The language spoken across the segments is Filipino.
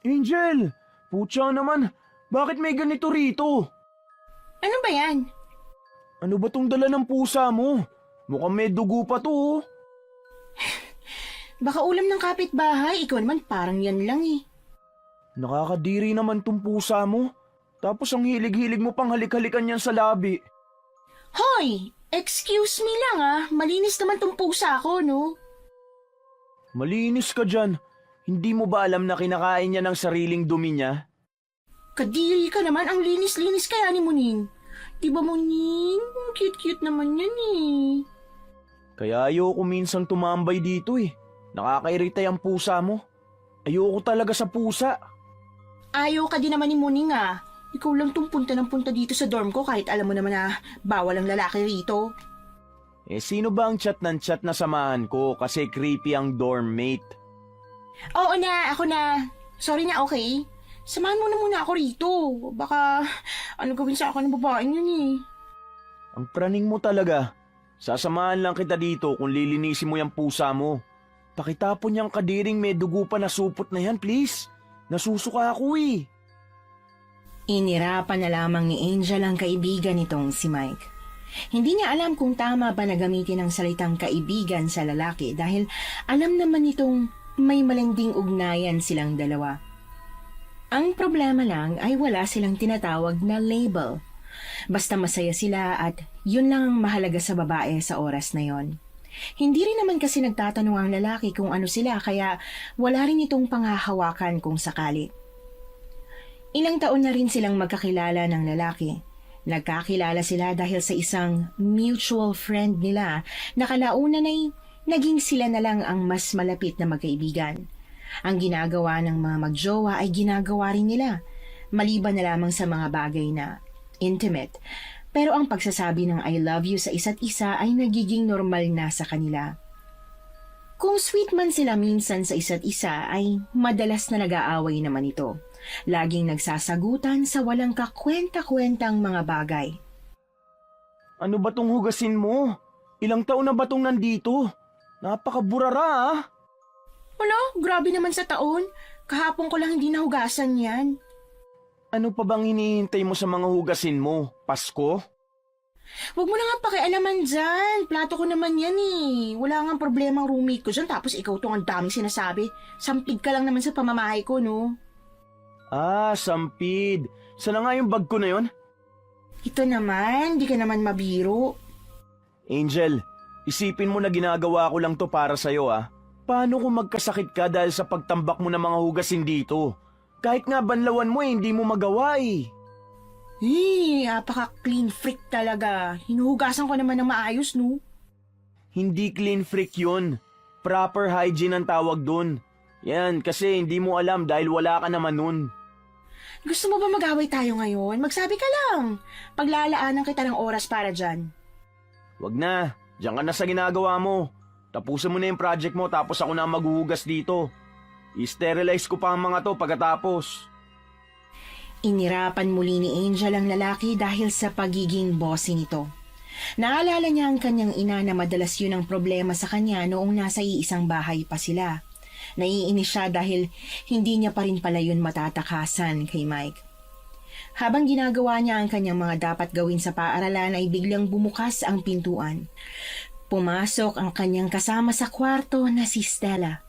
Angel! Putya naman, bakit may ganito rito? Ano ba yan? Ano ba tong dala ng pusa mo? Mukhang may dugo pa to oh. Baka ulam ng kapitbahay, ikaw naman parang yan lang eh. Nakakadiri naman tong pusa mo. Tapos ang hilig-hilig mo pang halik-halikan yan sa labi. Hoy! Excuse me lang malinis naman tong pusa ko, no? Malinis ka dyan. Hindi mo ba alam na kinakain niya ng sariling dumi niya? Kadiri ka naman, ang linis-linis kaya ni Muning. Diba Muning? Cute-cute naman yan eh. Kaya ayoko minsang tumambay dito eh. Nakakairita yung pusa mo. Ayoko talaga sa pusa. Ayaw ka din naman ni Muning Ikaw lang tong punta ng punta dito sa dorm ko kahit alam mo naman na bawal ang lalaki rito. Sino ba ang chat ng chat na samahan ko kasi creepy ang dorm mate? Oo na, ako na. Sorry na, okay? Samahan mo na muna ako rito. Baka ano gawin sa akin ng babaeng yun eh. Ang praning mo talaga. Sasamahan lang kita dito kung lilinisin mo yung pusa mo. Pakitapon niyang kadiring may dugo pa na supot na yan, please. Nasusuka ako eh. Inirapan na lamang ni Angel ang kaibigan nitong si Mike. Hindi niya alam kung tama ba na gamitin ang salitang kaibigan sa lalaki dahil alam naman nitong may malinding ugnayan silang dalawa. Ang problema lang ay wala silang tinatawag na label. Basta masaya sila at yun lang ang mahalaga sa babae sa oras na yon. Hindi rin naman kasi nagtatanong ang lalaki kung ano sila kaya wala rin itong panghahawakan kung sakali. Ilang taon na rin silang magkakilala ng lalaki. Nagkakilala sila dahil sa isang mutual friend nila na kalaunan ay naging sila na lang ang mas malapit na magkaibigan. Ang ginagawa ng mga magjowa ay ginagawa rin nila, maliban na lamang sa mga bagay na intimate. Pero ang pagsasabi ng I love you sa isa't isa ay nagiging normal na sa kanila. Kung sweet man sila minsan sa isa't isa ay madalas na nag-aaway naman ito. Laging nagsasagutan sa walang kakwenta-kwentang mga bagay. Ano ba tong hugasin mo? Ilang taon na ba tong nandito? Napakaburara ah. Ano? Grabe naman sa taon. Kahapon ko lang hindi nahugasan yan. Ano pa bang hinihintay mo sa mga hugasin mo? Pasko? Huwag mo na nga pakialaman dyan. Plato ko naman yan eh. Wala nga problema ang roommate ko dyan tapos ikaw tong ang daming sinasabi. Sampid ka lang naman sa pamamahay ko, no? Ah, sampid. Sana nga yung bag ko na yon? Ito naman, di ka naman mabiro. Angel, isipin mo na ginagawa ko lang to para sa'yo ah. Paano kung magkasakit ka dahil sa pagtambak mo ng mga hugasin dito? Kahit nga banlawan mo hindi mo magawa eh. Apaka-clean freak talaga. Hinuhugasan ko naman ng maayos, no? Hindi clean freak yun. Proper hygiene ang tawag dun. Yan, kasi hindi mo alam dahil wala ka naman nun. Gusto mo ba mag-away tayo ngayon? Magsabi ka lang. Paglalaanan kita ng oras para dyan. Wag na, diyan ka na sa ginagawa mo. Tapusin mo na yung project mo tapos ako na maghuhugas dito. I-sterilize ko pa ang mga to pagkatapos. Inirapan muli ni Angel ang lalaki dahil sa pagiging bossy nito. Naalala niya ang kanyang ina na madalas yun ang problema sa kanya noong nasa iisang bahay pa sila. Naiinis siya dahil hindi niya pa rin pala yun matatakasan kay Mike. Habang ginagawa niya ang kanyang mga dapat gawin sa paaralan ay biglang bumukas ang pintuan. Pumasok ang kanyang kasama sa kwarto na si Stella.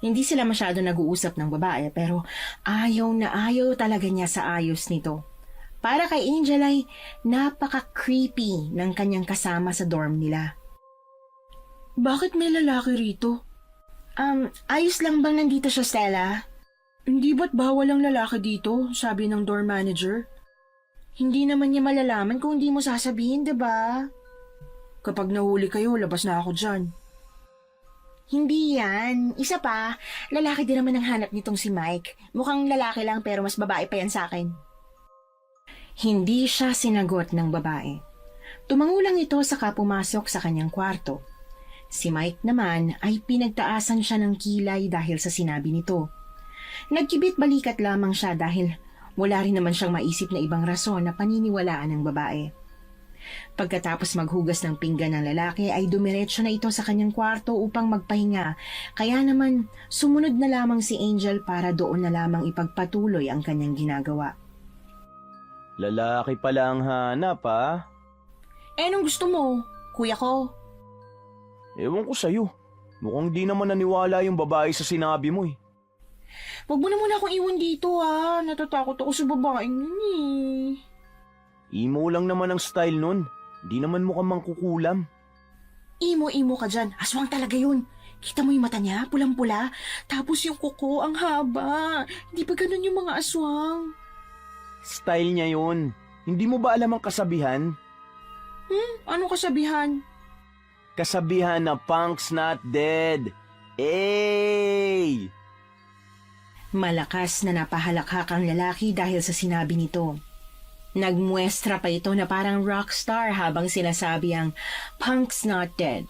Hindi sila masyado nag-uusap ng babae pero ayaw na ayaw talaga niya sa ayos nito. Para kay Angel ay napaka-creepy ng kanyang kasama sa dorm nila. Bakit may lalaki rito? Ayos lang bang nandito siya, Stella? Hindi ba't bawal ang lalaki dito, sabi ng dorm manager? Hindi naman niya malalaman kung hindi mo sasabihin, diba? Kapag nahuli kayo, labas na ako dyan. Hindi yan. Isa pa, lalaki din naman ang hanap nitong si Mike. Mukhang lalaki lang pero mas babae pa yan sa akin. Hindi siya sinagot ng babae. Tumango lang ito saka pumasok sa kanyang kwarto. Si Mike naman ay pinagtaasan siya ng kilay dahil sa sinabi nito. Nagkibit balikat lamang siya dahil wala rin naman siyang maisip na ibang rason na paniniwalaan ng babae. Pagkatapos maghugas ng pinggan ng lalaki ay dumiretso na ito sa kanyang kwarto upang magpahinga. Kaya naman sumunod na lamang si Angel para doon na lamang ipagpatuloy ang kanyang ginagawa. Lalaki pala ang hanap, ha? Anong gusto mo, kuya ko? Ewan ko sa'yo. Mukhang di naman naniwala yung babae sa sinabi mo eh. Huwag mo na muna akong iwan dito natatakot ako sa babaeng yun Imo lang naman ang style nun. Di naman mukhang mangkukulam. Imo-imo ka dyan, aswang talaga yun. Kita mo yung mata niya, pulang-pula, tapos yung kuko ang haba. Hindi ba ganun yung mga aswang? Style niya yun. Hindi mo ba alam ang kasabihan? Anong kasabihan? Kasabihan na punk's not dead. Hey! Malakas na napahalakhak ang lalaki dahil sa sinabi nito. Nagmuestra pa ito na parang rockstar habang sinasabi ang punk's not dead.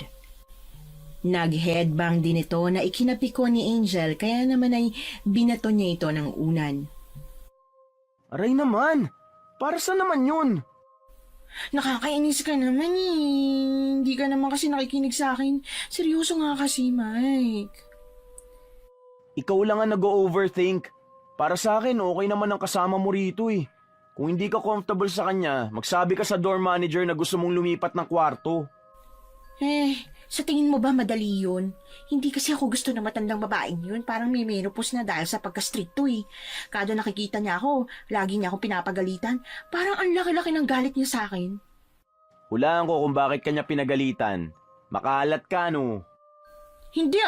Nag-headbang din ito na ikinapiko ni Angel kaya naman ay binato niya ito ng unan. Aray naman! Para saan naman yun? Nakakainis ka naman Hindi ka naman kasi nakikinig sa akin. Seryoso nga kasi, Mike. Ikaw lang ang nag-overthink. Para sa akin, okay naman ang kasama mo rito eh. Kung hindi ka comfortable sa kanya, magsabi ka sa dorm manager na gusto mong lumipat ng kwarto. Sa tingin mo ba madali yun? Hindi kasi ako gusto na matandang babaeng yun. Parang may menopause na dahil sa pagka-stricto eh. Kada nakikita niya ako, lagi niya ako pinapagalitan. Parang ang laki-laki ng galit niya sa akin. Hulaan ko kung bakit kanya pinagalitan. Makalat ka, no? Hindi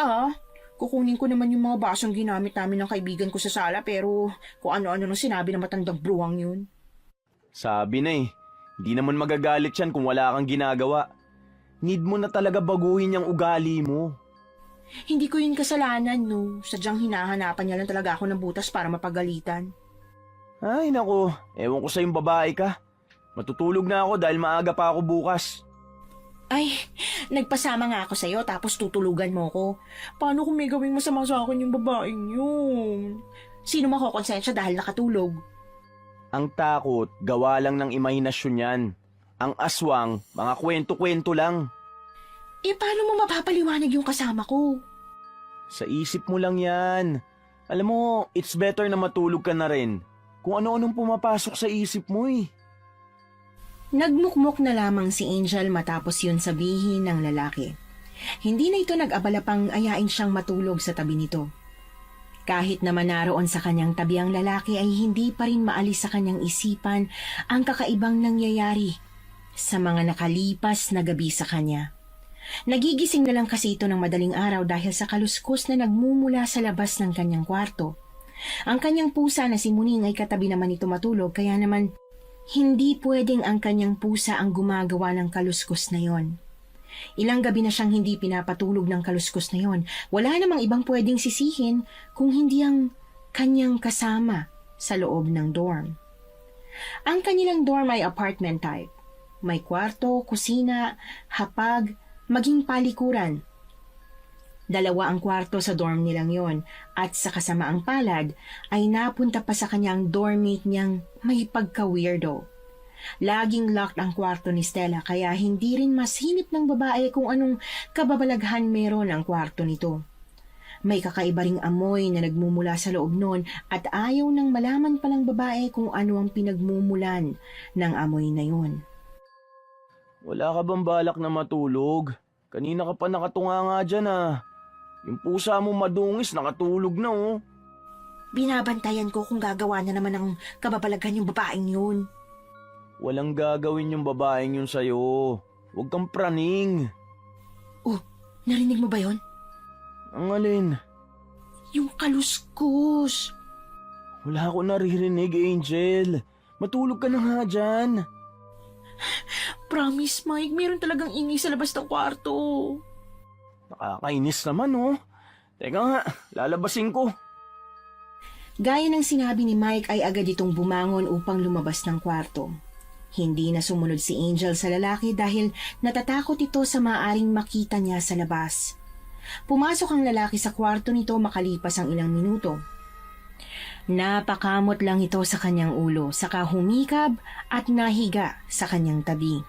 Kukunin ko naman yung mga basong ginamit namin ng kaibigan ko sa sala pero kung ano-ano nang sinabi ng matandang bruwang yun. Sabi na eh, hindi naman magagalit yan kung wala kang ginagawa. Need mo na talaga baguhin yung ugali mo. Hindi ko yun kasalanan, no. Sadyang hinahanapan niya lang talaga ako ng butas para mapagalitan. Ay nako, ewan ko sa yung babae ka. Matutulog na ako dahil maaga pa ako bukas. Ay, nagpasama nga ako sa'yo tapos tutulugan mo ko. Paano kung may gawing masama sa akin yung babaeng yun? Sino makokonsensya dahil nakatulog? Ang takot, gawa lang ng imahinasyon yan. Ang aswang, mga kwento-kwento lang. Paano mo mapapaliwanag yung kasama ko? Sa isip mo lang yan. Alam mo, it's better na matulog ka na rin. Kung ano-anong pumapasok sa isip mo eh. Nagmukmok na lamang si Angel matapos yun sabihin ng lalaki. Hindi na ito nag-abala pang ayain siyang matulog sa tabi nito. Kahit naman naroon sa kanyang tabi ang lalaki ay hindi pa rin maalis sa kanyang isipan ang kakaibang nangyayari sa mga nakalipas na gabi sa kanya. Nagigising na lang kasi ito ng madaling araw dahil sa kaluskos na nagmumula sa labas ng kanyang kwarto. Ang kanyang pusa na si Muning ay katabi naman ito matulog kaya naman hindi pwedeng ang kanyang pusa ang gumagawa ng kaluskos na yon. Ilang gabi na siyang hindi pinapatulog ng kaluskos na yon. Wala namang ibang pwedeng sisihin kung hindi ang kanyang kasama sa loob ng dorm. Ang kanilang dorm ay apartment type. May kwarto, kusina, hapag, maging palikuran. 2 ang kwarto sa dorm nilang yon at sa kasamaang palad ay napunta pa sa kanyang dormmate niyang may pagka-weirdo. Laging locked ang kwarto ni Stella kaya hindi rin masinip ng babae kung anong kababalaghan meron ang kwarto nito. May kakaiba ring amoy na nagmumula sa loob nun at ayaw nang malaman pa ng babae kung ano ang pinagmumulan ng amoy na yun. Wala ka bang balak na matulog? Kanina ka pa nakatunga nga dyan Yung pusa mo madungis, nakatulog na Binabantayan ko kung gagawa na naman ng kababalaghan yung babaeng yun. Walang gagawin yung babaeng yun sa'yo. Huwag kang praning. Oh, narinig mo ba yon? Ang alin? Yung kaluskos. Wala ako naririnig, Angel. Matulog ka na nga dyan. Promise, Mike, meron talagang ingay sa labas ng kwarto. Nakakainis naman, Teka nga, lalabasin ko. Gaya ng sinabi ni Mike ay agad itong bumangon upang lumabas ng kwarto. Hindi na sumunod si Angel sa lalaki dahil natatakot ito sa maaring makita niya sa labas. Pumasok ang lalaki sa kwarto nito makalipas ang ilang minuto. Napakamot lang ito sa kanyang ulo, saka humikab at nahiga sa kanyang tabi.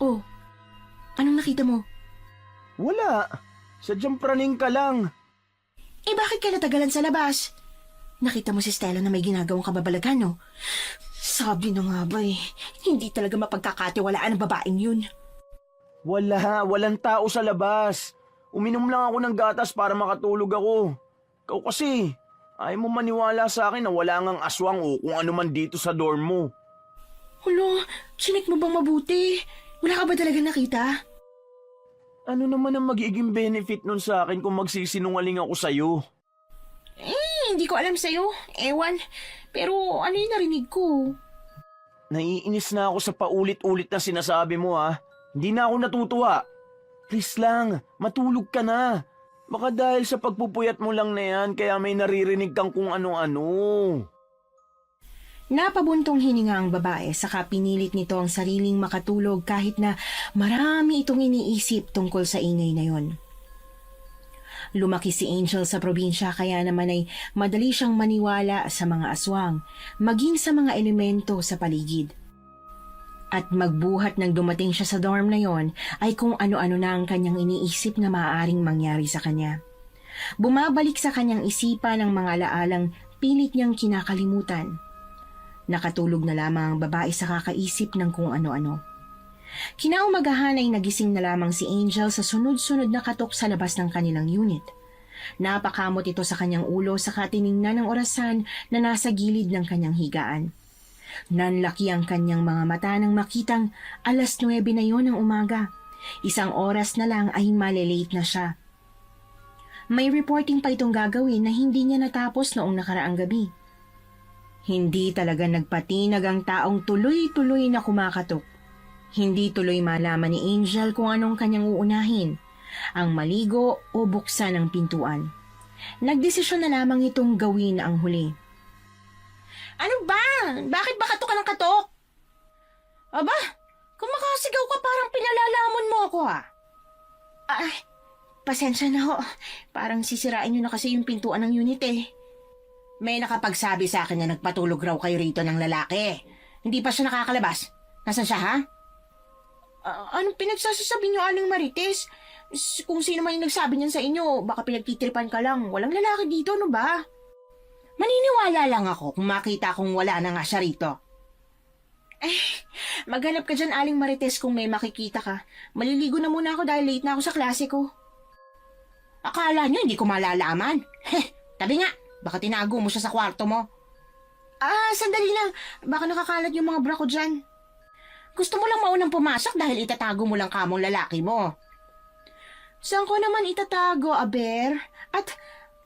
Oh, anong nakita mo? Wala. Sadyang praning ka lang. Eh bakit ka natagalan sa labas? Nakita mo si Stella na may ginagawang kababalaghan, no? Sabi na nga ba eh, hindi talaga mapagkakatiwalaan ang babaeng yun. Walang tao sa labas. Uminom lang ako ng gatas para makatulog ako. Ikaw kasi, ayaw mo maniwala sa akin na wala ngang aswang o kung ano man dito sa dorm mo. Hulo, chinik mo bang mabuti? Wala ka ba talaga nakita? Ano naman ang magiging benefit nun sa akin kung magsisinungaling ako sa'yo? Hindi ko alam sa'yo. Ewan. Pero ano yung narinig ko? Naiinis na ako sa paulit-ulit na sinasabi mo ha. Hindi na ako natutuwa. Please lang, matulog ka na. Baka dahil sa pagpupuyat mo lang na yan kaya may naririnig kang kung ano-ano. Napabuntong hininga ang babae saka pinilit nito ang sariling makatulog kahit na marami itong iniisip tungkol sa ingay na yon. Lumaki si Angel sa probinsya kaya naman ay madali siyang maniwala sa mga aswang, maging sa mga elemento sa paligid. At magbuhat nang dumating siya sa dorm na yon ay kung ano-ano na ang kanyang iniisip na maaaring mangyari sa kanya. Bumabalik sa kanyang isipan ang mga alaalang pilit niyang kinakalimutan. Nakatulog na lamang ang babae sa kakaisip ng kung ano-ano. Kinaumagahan ay nagising na lamang si Angel sa sunod-sunod na katok sa labas ng kanilang unit. Napakamot ito sa kanyang ulo sa katiningnan ng orasan na nasa gilid ng kanyang higaan. Nanlaki ang kanyang mga mata nang makitang 9:00 na yon ng umaga. 1 oras na lang ay malilate na siya. May reporting pa itong gagawin na hindi niya natapos noong nakaraang gabi. Hindi talaga nagpatinag ang taong tuloy-tuloy na kumakatok. Hindi tuloy malaman ni Angel kung anong kanyang uunahin, ang maligo o buksan ang pintuan. Nagdesisyon na lamang itong gawin ang huli. Ano ba? Bakit ba katok ka ng katok? Aba, kung makasigaw ka parang pinalalamon mo ako Ay, pasensya na ho. Parang sisirain nyo na kasi yung pintuan ng unit eh. May nakapagsabi sa akin na nagpatulog raw kayo rito ng lalaki. Hindi pa siya nakakalabas. Nasaan siya, ha? Anong pinagsasasabi niyo, Aling Marites? Kung sino man yung nagsabi niyan sa inyo, baka pinagtitripan ka lang. Walang lalaki dito, no ba? Maniniwala lang ako kung makita kong wala na nga siya rito. Maghanap ka dyan, Aling Marites, kung may makikita ka. Maliligo na muna ako dahil late na ako sa klase ko. Akala niyo hindi ko malalaman? Tabi nga. Baka tinago mo siya sa kwarto mo. Sandali lang. Baka nakakalat yung mga bra ko dyan. Gusto mo lang maunang pumasok dahil itatago mo lang kamong lalaki mo. Saan ko naman itatago, Aber? At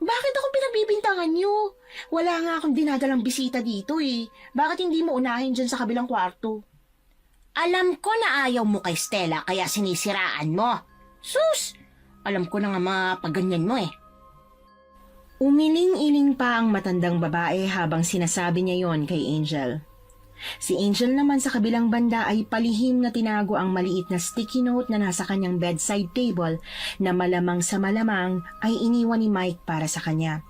bakit ako pinagbibintangan niyo? Wala nga akong dinadalang bisita dito eh. Bakit hindi mo unahin dyan sa kabilang kwarto? Alam ko na ayaw mo kay Stella kaya sinisiraan mo. Sus! Alam ko na nga mapaganyan mo eh. Umiling-iling pa ang matandang babae habang sinasabi niya yon kay Angel. Si Angel naman sa kabilang banda ay palihim na tinago ang maliit na sticky note na nasa kanyang bedside table na malamang sa malamang ay iniwan ni Mike para sa kanya.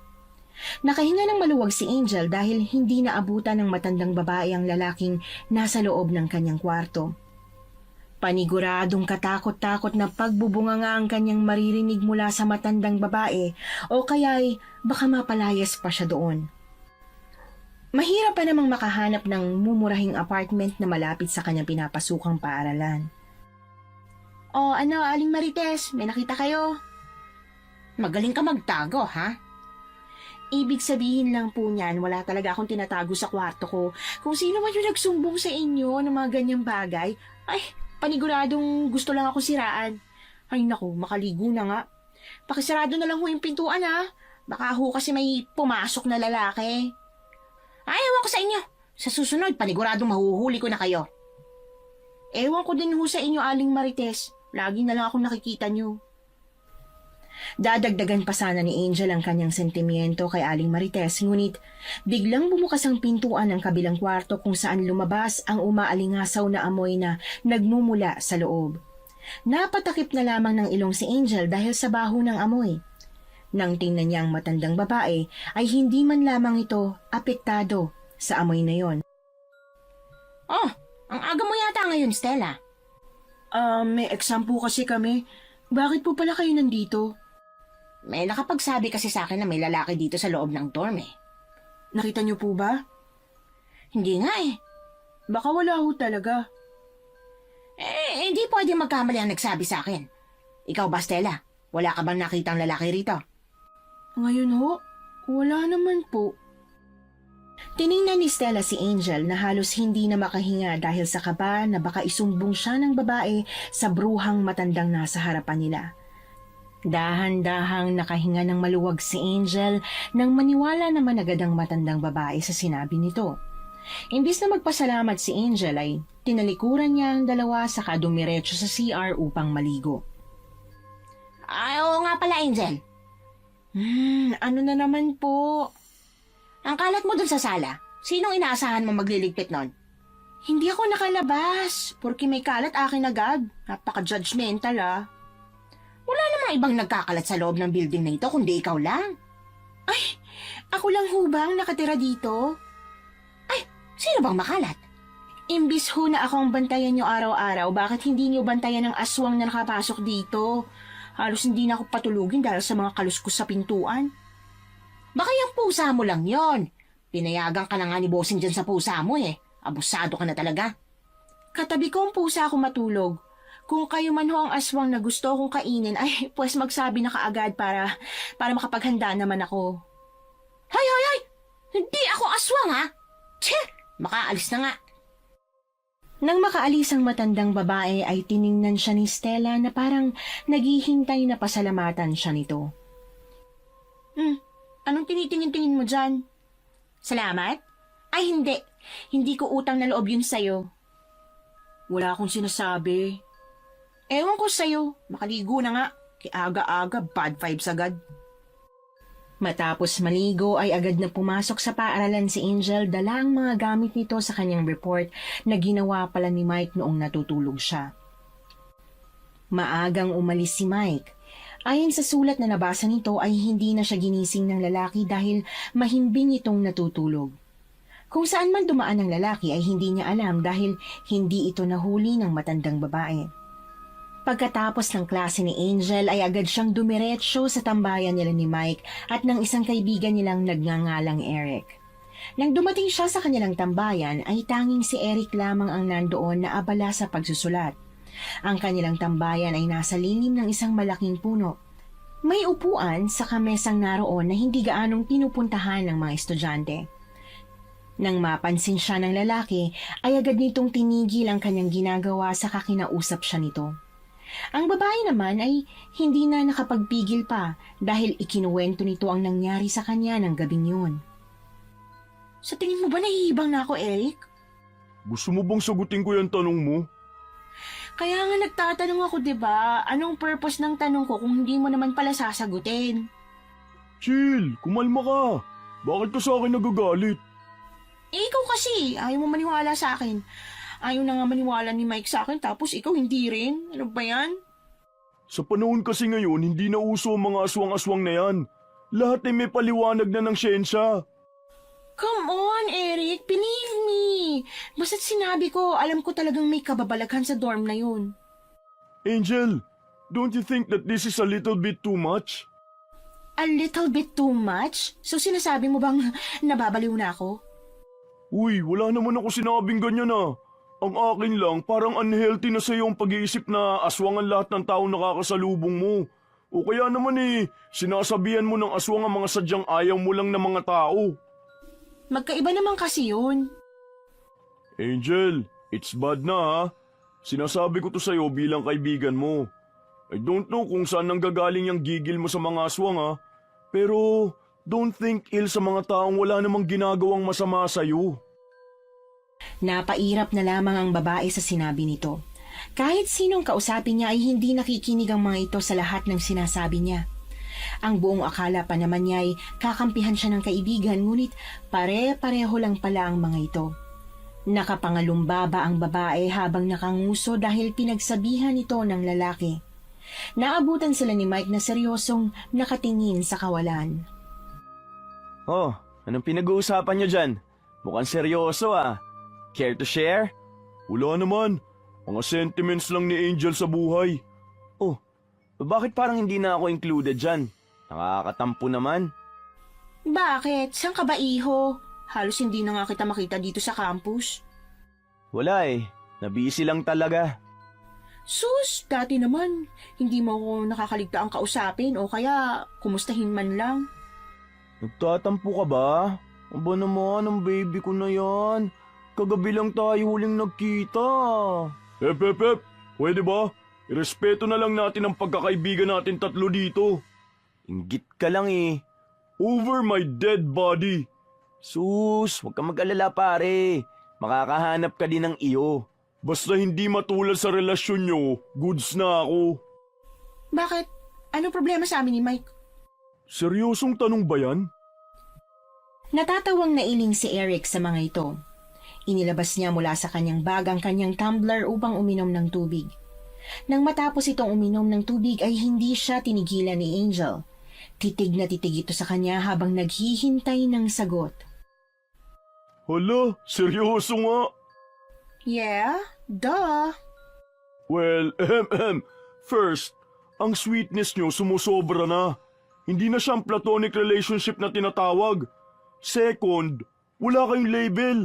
Nakahinga ng maluwag si Angel dahil hindi naabutan ng matandang babae ang lalaking nasa loob ng kanyang kwarto. Paniguradong katakot-takot na pagbubunga nga ang kanyang maririnig mula sa matandang babae o kaya'y baka mapalayas pa siya doon. Mahirap pa namang makahanap ng mumurahing apartment na malapit sa kanyang pinapasukang paaralan. Aling Marites, may nakita kayo? Magaling ka magtago, ha? Ibig sabihin lang po niyan, wala talaga akong tinatago sa kwarto ko. Kung sino man yung nagsumbong sa inyo ng mga ganyang bagay, ay, paniguradong gusto lang ako siraan. Ay naku, makaligo na nga. Pakisarado na lang ho yung pintuan ha. Baka ho kasi may pumasok na lalaki. Ay, ewan ko sa inyo. Sa susunod, paniguradong mahuhuli ko na kayo. Ewan ko din ho sa inyo, Aling Marites. Lagi na lang akong nakikita nyo. Dadagdagan pa sana ni Angel ang kanyang sentimiento kay Aling Marites, ngunit biglang bumukas ang pintuan ng kabilang kwarto kung saan lumabas ang umaalingasaw na amoy na nagmumula sa loob. Napatakip na lamang ng ilong si Angel dahil sa baho ng amoy. Nang tingnan niya ang matandang babae, ay hindi man lamang ito apektado sa amoy na yon. Oh, ang aga mo yata ngayon, Stella. May exam po kasi kami. Bakit po pala kayo nandito? May nakapagsabi kasi sa akin na may lalaki dito sa loob ng dorm eh. Nakita niyo po ba? Hindi nga eh. Baka wala ho talaga. Hindi pwede magkamali ang nagsabi sa akin. Ikaw ba, Stella? Wala ka bang nakitang lalaki rito? Ngayon ho, wala naman po. Tiningnan ni Stella si Angel na halos hindi na makahinga dahil sa kaba na baka isumbong siya ng babae sa bruhang matandang nasa harapan nila. Dahan-dahang nakahinga ng maluwag si Angel nang maniwala naman agad ang matandang babae sa sinabi nito. Imbis na magpasalamat si Angel ay tinalikuran niya ang dalawa saka dumiretso sa CR upang maligo. Oo nga pala, Angel. Ano na naman po? Ang kalat mo dun sa sala. Sinong inaasahan mo magliligpit nun? Hindi ako nakalabas. Porque may kalat akin agad. Napaka-judgmental ah. Wala namang ibang nagkakalat sa loob ng building na ito kundi ikaw lang. Ay, ako lang hubang nakatira dito. Ay, sino bang makalat? Imbis ho na akong bantayan nyo araw-araw, bakit hindi nyo bantayan ang aswang na nakapasok dito? Halos hindi na ako patulugin dahil sa mga kaluskos sa pintuan. Baka yung pusa mo lang yon. Pinayagan ka na nga ni bossing dyan sa pusa mo eh. Abusado ka na talaga. Katabi ko ang pusa ako matulog. Kung kayo man ho ang aswang na gusto kong kainin, ay pues magsabi na kaagad para makapaghanda naman ako. Hay! Hindi ako aswang ha! Tse! Makaalis na nga. Nang makaalis ang matandang babae ay tiningnan siya ni Stella na parang naghihintay na pasalamatan siya nito. Anong tinitingin-tingin mo dyan? Salamat? Ay hindi. Hindi ko utang na loob yun sa'yo. Wala akong sinasabi. Ewan ko sa'yo. Makaligo na nga. Kiaga-aga, bad vibes agad. Matapos maligo ay agad na pumasok sa paaralan si Angel dala ang mga gamit nito sa kanyang report na ginawa pala ni Mike noong natutulog siya. Maagang umalis si Mike. Ayon sa sulat na nabasa nito ay hindi na siya ginising ng lalaki dahil mahimbing itong natutulog. Kung saan man dumaan ang lalaki ay hindi niya alam dahil hindi ito nahuli ng matandang babae. Pagkatapos ng klase ni Angel ay agad siyang dumiretso sa tambayan nila ni Mike at ng isang kaibigan nilang nagngangalang Eric. Nang dumating siya sa kanilang tambayan ay tanging si Eric lamang ang nandoon na abala sa pagsusulat. Ang kanilang tambayan ay nasa lilim ng isang malaking puno. May upuan sa kamesang naroon na hindi gaanong pinupuntahan ng mga estudyante. Nang mapansin siya ng lalaki, ay agad nitong tinigil ang kanyang ginagawa sa kakinausap siya nito. Ang babae naman ay hindi na nakapagpigil pa dahil ikinuwento nito ang nangyari sa kanya ng gabing yun. Sa tingin mo ba nahihibang na ako, Eric? Gusto mo bang sagutin ko yung tanong mo? Kaya nga nagtatanong ako, 'di ba? Anong purpose ng tanong ko kung hindi mo naman pala sasagutin? Chill, kumalma ka. Bakit ka sa akin nagagalit? Ikaw kasi, ayaw mo maniwala sa akin. Ayaw na nga maniwala ni Mike sa akin tapos ikaw hindi rin. Ano ba yan? Sa panahon kasi ngayon, hindi na uso ang mga aswang-aswang na yan. Lahat ay may paliwanag na ng siyensya. Come on, Eric. Believe me. Basta't sinabi ko, alam ko talagang may kababalaghan sa dorm na yun. Angel, don't you think that this is a little bit too much? A little bit too much? So sinasabi mo bang nababaliw na ako? Uy, wala naman ako sinabing ganyan ah. Ang akin lang, parang unhealthy na sa iyong pag-iisip na aswang ang lahat ng taong nakakasalubong mo. O kaya naman sinasabihan mo ng aswang ang mga sadyang ayaw mo lang ng mga tao. Magkaiba naman kasi yun. Angel, it's bad na ha. Sinasabi ko to sa'yo bilang kaibigan mo. I don't know kung saan nanggagaling yung gigil mo sa mga aswang ha. Pero don't think ill sa mga taong wala namang ginagawang masama sa'yo. Napairap na lamang ang babae sa sinabi nito. Kahit sinong kausapin niya ay hindi nakikinig ang mga ito sa lahat ng sinasabi niya. Ang buong akala pa naman niya ay kakampihan siya ng kaibigan ngunit pare-pareho lang pala ang mga ito. Nakapangalumbaba ang babae habang nakanguso dahil pinagsabihan ito ng lalaki. Naabutan sila ni Mike na seryosong nakatingin sa kawalan. Oh, anong pinag-uusapan niyo dyan? Mukhang seryoso ah. Care to share? Wala naman. Mga sentiments lang ni Angel sa buhay. Oh, bakit parang hindi na ako included dyan? Nakakatampo naman. Bakit? Saan ka ba, iho? Halos hindi na nga kita makita dito sa campus. Wala eh, nabisi lang talaga. Sus, dati naman, hindi mo ako nakakaligtaang kausapin o kaya kumustahin man lang. Nagtatampo ka ba? Aba naman, ang baby ko na yan. Kagabi lang tayo huling nagkita. Hep, pwede ba? Irespeto na lang natin ang pagkakaibigan natin tatlo dito. Inggit ka lang eh. Over my dead body. Sus, huwag ka mag-alala pare. Makakahanap ka din ng iyo. Basta hindi matulad sa relasyon nyo, goods na ako. Bakit? Ano problema sa amin ni Mike? Seryosong tanong ba yan? Natatawang nailing si Eric sa mga ito. Inilabas niya mula sa kanyang bag ang kanyang tumbler upang uminom ng tubig. Nang matapos itong uminom ng tubig ay hindi siya tinigilan ni Angel. Titig na titig ito sa kanya habang naghihintay ng sagot. Hala, seryoso nga. Yeah, duh. Well, first, ang sweetness nyo sumusobra na. Hindi na siyang platonic relationship na tinatawag. Second, wala kayong label.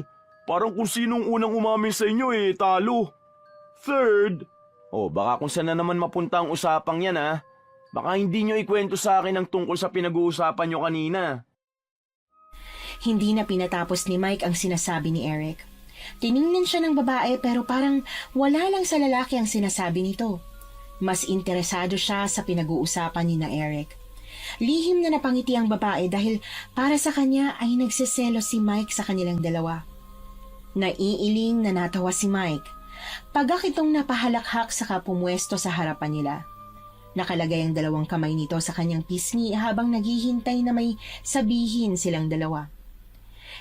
Parang kung sinong unang umamin sa inyo talo. Third, baka kung saan na naman mapunta ang usapang yan Baka hindi nyo ikwento sa akin ang tungkol sa pinag-uusapan nyo kanina. Hindi na pinatapos ni Mike ang sinasabi ni Eric. Tiningnan siya ng babae pero parang wala lang sa lalaki ang sinasabi nito. Mas interesado siya sa pinag-uusapan ni na Eric. Lihim na napangiti ang babae dahil para sa kanya ay nagsiselo si Mike sa kanilang dalawa. Naiiling na natawa si Mike. Pagak itong napahalakhak saka pumwesto sa harapan nila. Nakalagay ang dalawang kamay nito sa kanyang pisngi habang naghihintay na may sabihin silang dalawa.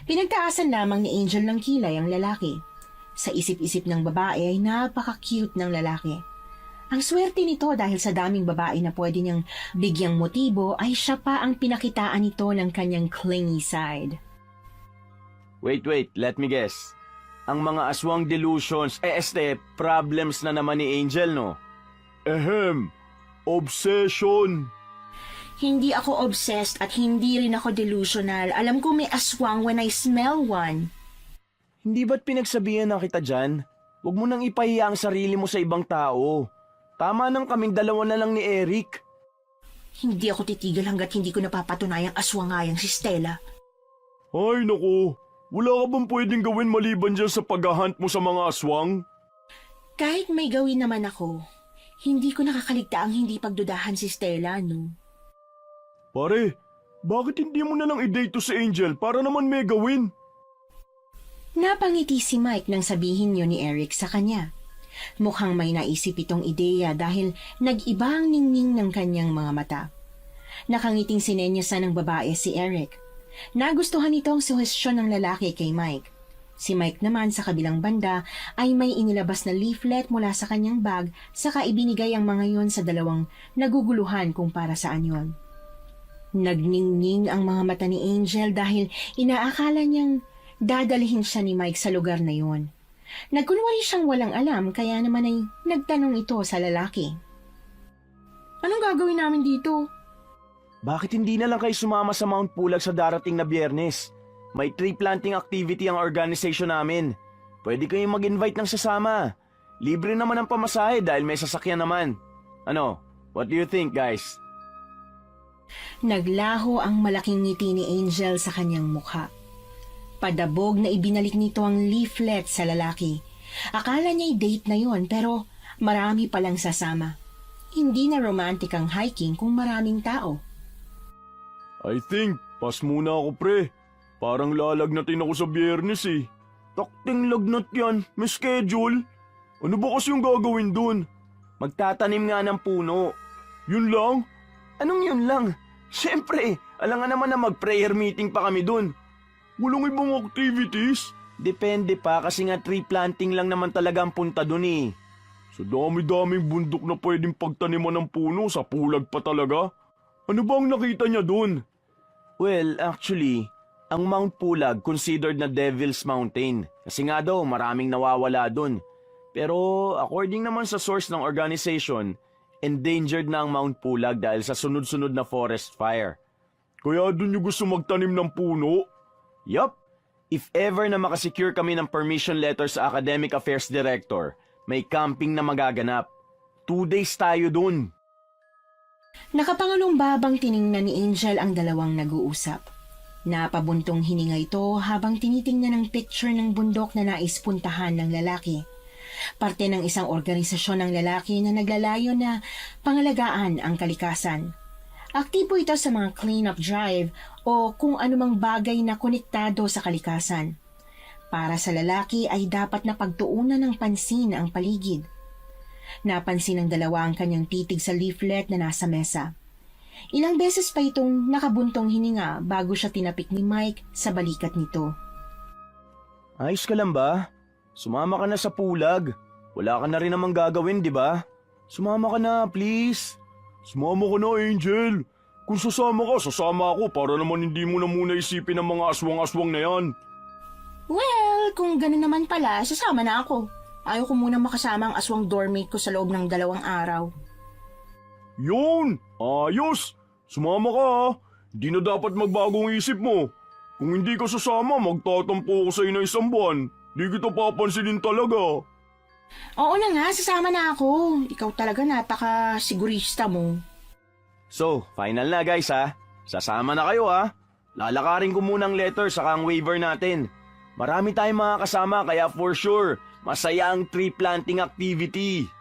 Pinagtaasan lamang ni Angel ng kilay ang lalaki. Sa isip-isip ng babae ay napaka-cute ng lalaki. Ang swerte nito dahil sa daming babae na pwede niyang bigyang motibo ay siya pa ang pinakitaan nito ng kanyang clingy side. Wait, let me guess. Ang mga aswang delusions, problems na naman ni Angel, no? Obsession. Hindi ako obsessed at hindi rin ako delusional. Alam ko may aswang when I smell one. Hindi ba't pinagsabihan na kita dyan? Huwag mo nang ipahiya ang sarili mo sa ibang tao. Tama nang kaming dalawa na lang ni Eric. Hindi ako titigil hanggat hindi ko napapatunayang aswangayang si Stella. Ay naku, wala ka bang pwedeng gawin maliban dyan sa paghahunt mo sa mga aswang? Kahit may gawin naman ako, hindi ko nakakaligta ang hindi pagdudahan si Stella, no? Pare, bakit hindi mo na lang i-date to si Angel para naman may gawin? Napangiti si Mike nang sabihin yun ni Eric sa kanya. Mukhang may naisip itong ideya dahil nag-iba ang ningning ng kanyang mga mata. Nakangiting sinenyasan ng babae si Eric. Nagustuhan nito ang suhestyon ng lalaki kay Mike. Si Mike naman sa kabilang banda ay may inilabas na leaflet mula sa kanyang bag saka ibinigay ang mga yon sa dalawang naguguluhan kung para saan yon. Nagningning ang mga mata ni Angel dahil inaakala niyang dadalhin siya ni Mike sa lugar na yon. Nagkunwari siyang walang alam kaya naman ay nagtanong ito sa lalaki. Anong gagawin namin dito? Bakit hindi na lang kayo sumama sa Mount Pulag sa darating na Biyernes? May tree planting activity ang organization namin. Pwede kayong mag-invite ng sasama. Libre naman ang pamasahe dahil may sasakyan naman. Ano? What do you think, guys? Naglaho ang malaking ngiti ni Angel sa kanyang mukha. Padabog na ibinalik nito ang leaflet sa lalaki. Akala niya'y date na yon pero marami palang sasama. Hindi na romantic ang hiking kung maraming tao. I think, pas muna ako pre. Parang lalagnatin ako sa Biyernes Takting lagnat yan, may schedule. Ano ba kasi yung gagawin dun? Magtatanim nga ng puno. Yun lang? Anong yun lang? Siyempre, alam nga naman na mag-prayer meeting pa kami dun. Walang ibang activities? Depende pa kasi nga tree planting lang naman talaga ang punta dun Sa dami-daming bundok na pwedeng pagtaniman ng puno, sa pulag pa talaga. Ano ba ang nakita niya dun? Well, actually, ang Mount Pulag considered na Devil's Mountain kasi nga daw maraming nawawala dun. Pero according naman sa source ng organization, endangered na ang Mount Pulag dahil sa sunod-sunod na forest fire. Kaya dun yung gusto magtanim ng puno? Yup. If ever na makasecure kami ng permission letter sa Academic Affairs Director, may camping na magaganap. 2 days tayo dun. Nakapangalumbabang tiningnan ni Angel ang dalawang nag-uusap. Napabuntong hininga ito habang tinitingnan ang picture ng bundok na nais puntahan ng lalaki. Parte ng isang organisasyon ng lalaki na naglalayo na pangalagaan ang kalikasan. Aktibo ito sa mga clean-up drive o kung anumang bagay na konektado sa kalikasan. Para sa lalaki ay dapat na pagtuunan ng pansin ang paligid. Napansin ng dalawa ang kanyang titig sa leaflet na nasa mesa. Ilang beses pa itong nakabuntong hininga bago siya tinapik ni Mike sa balikat nito. Ayos ka lang ba? Sumama ka na sa Pulag. Wala ka na rin namang gagawin, di ba? Sumama ka na, please. Sumama ka na, Angel. Kung sasama ka, sasama ako para naman hindi mo na muna isipin ang mga aswang-aswang na yan. Well, kung ganun naman pala, sasama na ako. Ayaw ko muna makasama ang aswang doormate ko sa loob ng 2 araw. Yun! Ayos! Sumama ka ha. Di na dapat magbagong isip mo. Kung hindi ka sasama, magtatampo ako sa ina 1 buwan. Di kita papansinin talaga. Oo na nga, sasama na ako. Ikaw talaga napaka-sigurista mo. So, final na guys ha. Sasama na kayo ha. Lalakarin ko muna ang letter saka ang waiver natin. Marami tayong mga kasama kaya for sure, masaya ang tree planting activity.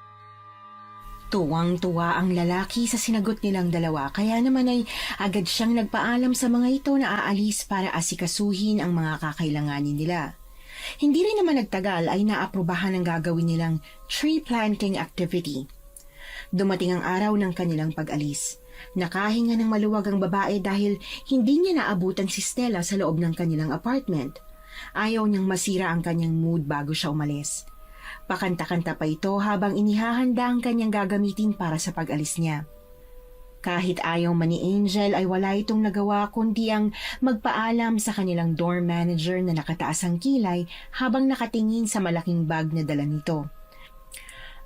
Tuwang-tuwa ang lalaki sa sinagot nilang dalawa kaya naman ay agad siyang nagpaalam sa mga ito na aalis para asikasuhin ang mga kakailanganin nila. Hindi rin naman nagtagal ay naaprubahan ang gagawin nilang tree planting activity. Dumating ang araw ng kanilang pag-alis. Nakahinga ng maluwag ang babae dahil hindi niya naabutan si Stella sa loob ng kanilang apartment. Ayaw niyang masira ang kanyang mood bago siya umalis. Pakanta-kanta pa ito habang inihahanda ang kanyang gagamitin para sa pag-alis niya. Kahit ayaw man ni Angel ay wala itong nagawa kundi ang magpaalam sa kanilang dorm manager na nakataas ang kilay habang nakatingin sa malaking bag na dala nito.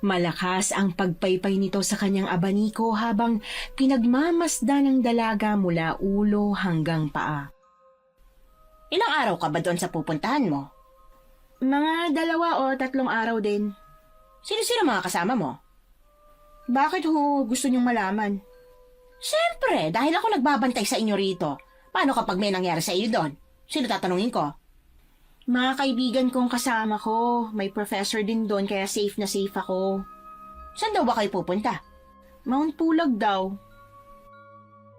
Malakas ang pagpaypay nito sa kanyang abaniko habang pinagmamasdan ng dalaga mula ulo hanggang paa. Ilang araw ka ba doon sa pupuntahan mo? Mga 2 o 3 araw din. Sino-sino mga kasama mo? Bakit ho gusto niyong malaman? Siyempre, dahil ako nagbabantay sa inyo rito. Paano kapag may nangyari sa iyo doon? Sino tatanungin ko? Mga kaibigan kong kasama ko, may professor din doon kaya safe na safe ako. Saan daw ba kayo pupunta? Mount Pulag daw.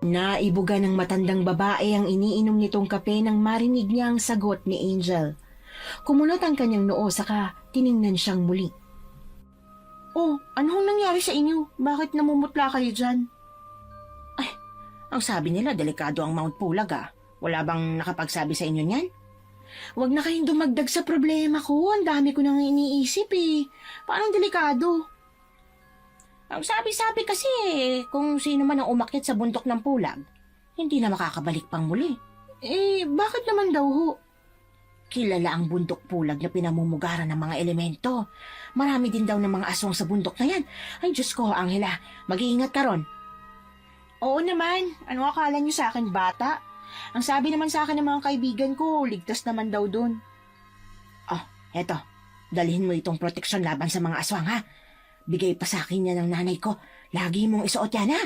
Naibuga ng matandang babae ang iniinom nitong kape nang marinig niya ang sagot ni Angel. Kumunot ang kanyang noo saka tiningnan siyang muli. Oh, anong nangyari sa inyo? Bakit namumutla kayo dyan? Ang sabi nila, delikado ang Mount Pulag ah. Wala bang nakapagsabi sa inyo niyan? Huwag na kayong dumagdag sa problema ko. Ang dami ko nang iniisip eh. Paano delikado? Ang sabi-sabi kasi kung sino man ang umakyat sa bundok ng Pulag, hindi na makakabalik pang muli. Bakit naman daw ho? Kilala ang bundok Pulag na pinamumugaran ng mga elemento. Marami din daw ng mga aswang sa bundok na yan. Ay Diyos ko, Angela, mag-iingat ka ron. Oo naman. Ano akala niyo sa akin, bata? Ang sabi naman sa akin ng mga kaibigan ko, ligtas naman daw dun. Oh, eto. Dalhin mo itong proteksyon laban sa mga aswang ha. Bigay pa sa akin yan ng nanay ko. Lagi mong isuot yan ha.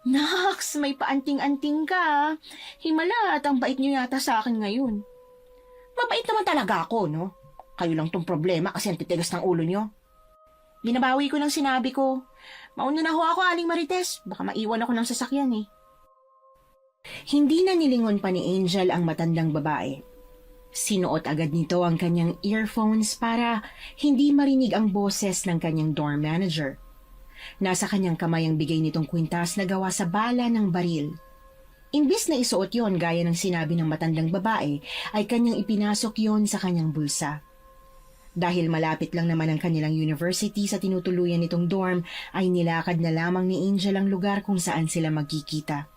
Naks, may paanting-anting ka. Himala at ang bait niyo yata sa akin ngayon. Mabait naman talaga ako, no? Kayo lang tong problema kasi ang titigas ng ulo nyo. Binabawi ko ng sinabi ko. Mauna na ho ako, Aling Marites. Baka maiwan ako ng sasakyan eh. Hindi na nilingon pa ni Angel ang matandang babae. Sinuot agad nito ang kanyang earphones para hindi marinig ang boses ng kanyang dorm manager. Nasa kanyang kamay ang bigay nitong kwintas na gawa sa bala ng baril. Imbis na isuot yon gaya ng sinabi ng matandang babae, ay kanyang ipinasok yon sa kanyang bulsa. Dahil malapit lang naman ang kanilang university sa tinutuluyan nitong dorm, ay nilakad na lamang ni Angel ang lugar kung saan sila magkikita.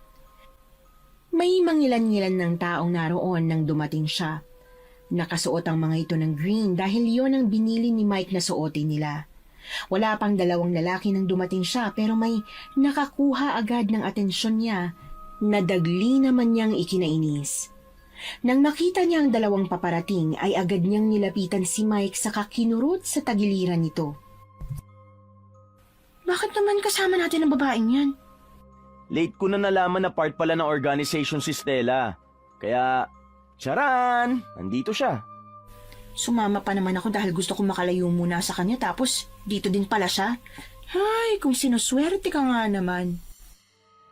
May mangilan-ngilan ng taong naroon nang dumating siya. Nakasuot ang mga ito ng green dahil yon ang binili ni Mike na suotin nila. Wala pang dalawang lalaki nang dumating siya pero may nakakuha agad ng atensyon niya na dagli naman niyang ikinainis. Nang makita niya ang dalawang paparating ay agad niyang nilapitan si Mike saka kinurot sa tagiliran nito. Bakit naman kasama natin ang babaeng yan? Late ko na nalaman na part pala ng organization si Stella. Kaya, charan! Nandito siya. Sumama pa naman ako dahil gusto kong makalayo muna sa kanya tapos dito din pala siya. Ay, kung sinuswerte ka nga naman.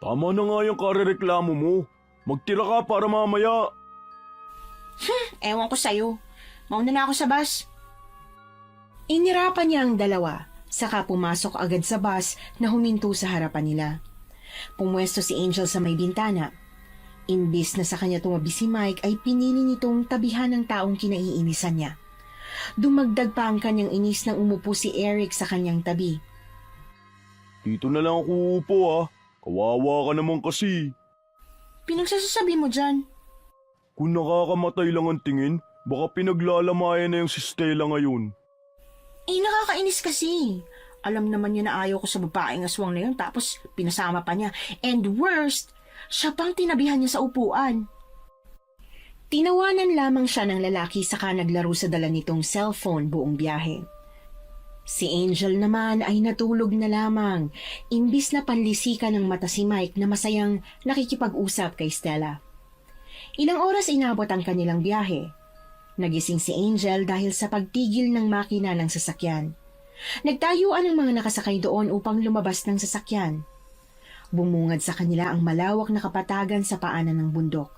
Tama na nga yung karereklamo mo. Magtira ka para mamaya. Ewan ko sa'yo. Mauna na ako sa bus. Inirapan niya ang dalawa, saka pumasok agad sa bus na huminto sa harapan nila. Pumwesto si Angel sa may bintana. Imbis na sa kanya tumabi si Mike ay pinili nitong tabihan ng taong kinaiinisan niya. Dumagdag pa ang kanyang inis nang umupo si Eric sa kanyang tabi. Dito na lang ako uupo ah. Kawawa ka naman kasi. Pinagsasasabi mo dyan. Kung nakakamatay lang ang tingin, baka pinaglalamayan na yung si Stella ngayon. Nakakainis kasi. Alam naman niya na ayaw ko sa babaeng aswang na yun tapos pinasama pa niya. And worst, siya pang tinabihan niya sa upuan. Tinawanan lamang siya ng lalaki saka naglaro sa dala nitong cellphone buong biyahe. Si Angel naman ay natulog na lamang, imbis na panlisikan ng mata si Mike na masayang nakikipag-usap kay Stella. Ilang oras inabot ang kanilang biyahe. Nagising si Angel dahil sa pagtigil ng makina ng sasakyan. Nagtayuan ang mga nakasakay doon upang lumabas ng sasakyan. Bumungad sa kanila ang malawak na kapatagan sa paanan ng bundok.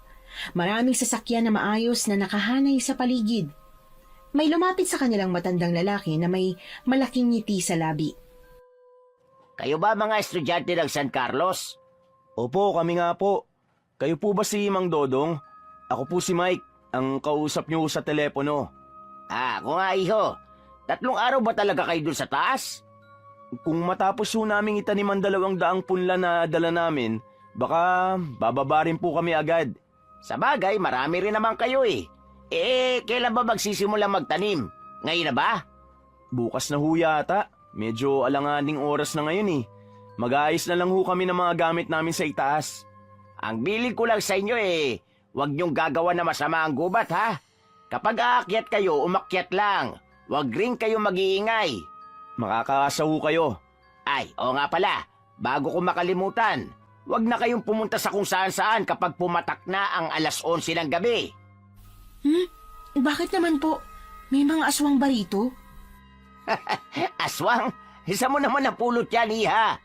Maraming sasakyan na maayos na nakahanay sa paligid. May lumapit sa kanilang matandang lalaki na may malaking ngiti sa labi. Kayo ba mga estudyante ng San Carlos? Opo, kami nga po. Kayo po ba si Mang Dodong? Ako po si Mike, ang kausap niyo sa telepono. Ako nga iho. 3 araw ba talaga kayo dun sa taas? Kung matapos po namin itanim ang 200 punla na dala namin, baka bababa rin po kami agad. Sa bagay, marami rin naman kayo eh. Kailan ba magsisimula magtanim? Ngayon na ba? Bukas na ho yata. Medyo alanganing oras na ngayon eh. Mag-aayos na lang ho kami ng mga gamit namin sa itaas. Ang bilin ko lang sa inyo huwag niyong gagawa na masama ang gubat ha. Kapag aakyat kayo, umakyat lang. Huwag rin kayo mag-iingay. Makakaasa ho kayo. Ay, oo nga pala. Bago ko makalimutan, huwag na kayong pumunta sa kung saan-saan kapag pumatak na ang 11:00 ng gabi. Bakit naman po? May mga aswang ba rito? Aswang, isa mo naman napulot yan, iha.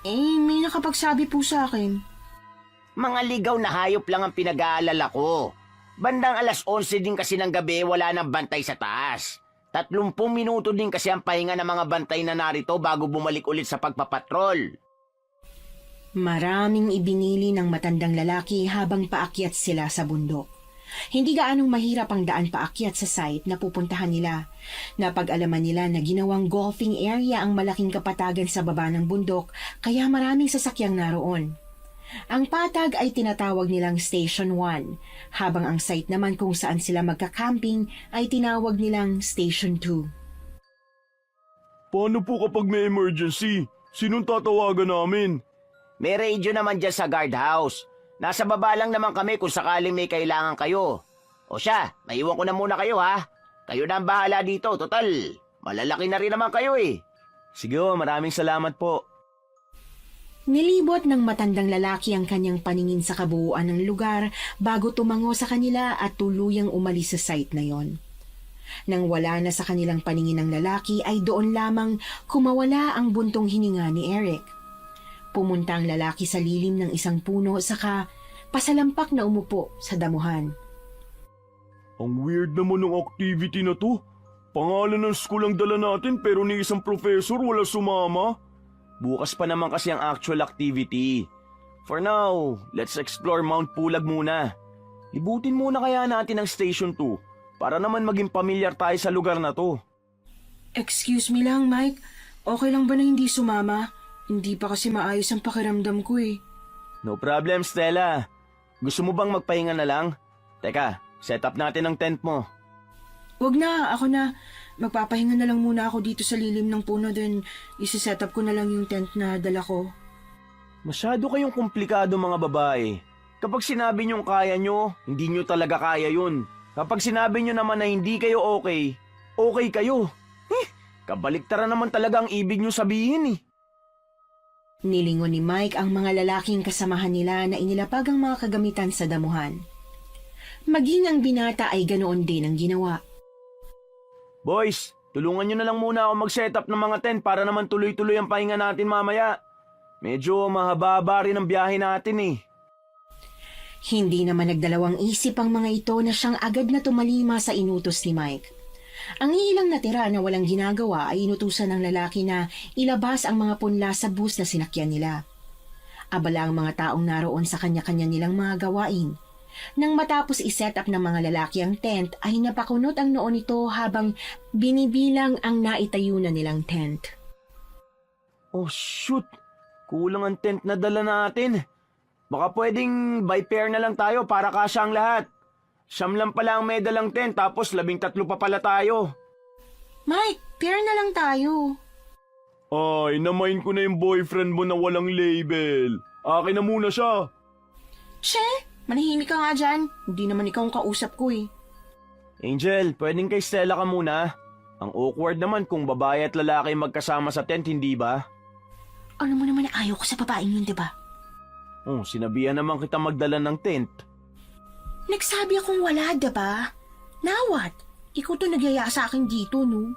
May nakapagsabi po sa akin. Mga ligaw na hayop lang ang pinag-aalala ko. Bandang 11:00 din kasi ng gabi wala nang bantay sa taas. 30 minuto din kasi ang pahinga ng mga bantay na narito bago bumalik ulit sa pagpapatrol. Maraming ibinili ng matandang lalaki habang paakyat sila sa bundok. Hindi gaanong mahirap ang daan paakyat sa site na pupuntahan nila. Napag-alaman nila na ginawang golfing area ang malaking kapatagan sa baba ng bundok kaya maraming sasakyang naroon. Ang patag ay tinatawag nilang Station 1, habang ang site naman kung saan sila magka-camping ay tinawag nilang Station 2. Paano po kapag may emergency? Sinong tatawagan namin? May radio naman dyan sa guardhouse. Nasa baba lang naman kami kung sakaling may kailangan kayo. O siya, naiwan ko na muna kayo ha. Kayo na ang bahala dito, total. Malalaki na rin naman kayo eh. Sige ho, maraming salamat po. Nilibot ng matandang lalaki ang kanyang paningin sa kabuuan ng lugar bago tumango sa kanila at tuluyang umalis sa site na yon. Nang wala na sa kanilang paningin ng lalaki ay doon lamang kumawala ang buntong hininga ni Eric. Pumunta ang lalaki sa lilim ng isang puno saka pasalampak na umupo sa damuhan. Ang weird naman ng activity na to. Pangalan ng school ang dala natin pero ni isang professor wala sumama. Bukas pa naman kasi ang actual activity. For now, let's explore Mount Pulag muna. Libutin muna kaya natin ang Station 2 para naman maging pamilyar tayo sa lugar na to. Excuse me lang, Mike. Okay lang ba na hindi sumama? Hindi pa kasi maayos ang pakiramdam ko eh. No problem, Stella. Gusto mo bang magpahinga na lang? Teka, Set up natin ang tent mo. Wag na, ako na. Magpapahinga na lang muna ako dito sa lilim ng puno, then isi-set up ko na lang yung tent na dala ko. Masyado kayong komplikado mga babae. Kapag sinabi niyong kaya nyo, hindi nyo talaga kaya yun. Kapag sinabi nyo naman na hindi kayo okay, okay kayo. Kabaliktaran naman talaga ang ibig nyo sabihin eh. Nilingon ni Mike ang mga lalaking kasamahan nila na inilapag ang mga kagamitan sa damuhan. Maging ang binata ay ganoon din ang ginawa. Boys, tulungan nyo na lang muna ako mag-set up ng mga tent para naman tuloy-tuloy ang pahinga natin mamaya. Medyo mahaba-haba rin ang biyahe natin eh. Hindi naman nagdalawang isip ang mga ito na siyang agad na tumalima sa inutos ni Mike. Ang ilang natira na walang ginagawa ay inutusan ng lalaki na ilabas ang mga punla sa bus na sinakyan nila. Abala ang mga taong naroon sa kanya-kanya nilang mga gawain. Nang matapos iset up ng mga lalaki ang tent ay napakunot ang noo nito habang binibilang ang naitayo na nilang tent. Oh shoot, kulang ang tent na dala natin. Baka pwedeng by pair na lang tayo para kasya ang lahat. Siyam lang pala ang may dalang tent tapos 13 pa pala tayo. Mike, pair na lang tayo. Ay, namain ko na yung boyfriend mo na walang label. Akin na muna siya. Che, manahimik ka nga dyan. Hindi naman ikaw ang kausap ko eh. Angel, pwedeng kay Stella ka muna. Ang awkward naman kung babae at lalaki magkasama sa tent, hindi ba? Alam mo naman na ayaw ko sa babaeng yun, diba? Oh, sinabihan naman kita magdala ng tent. Nagsabi akong wala, diba? Now what? Ikaw to nagyaya sa akin dito, no?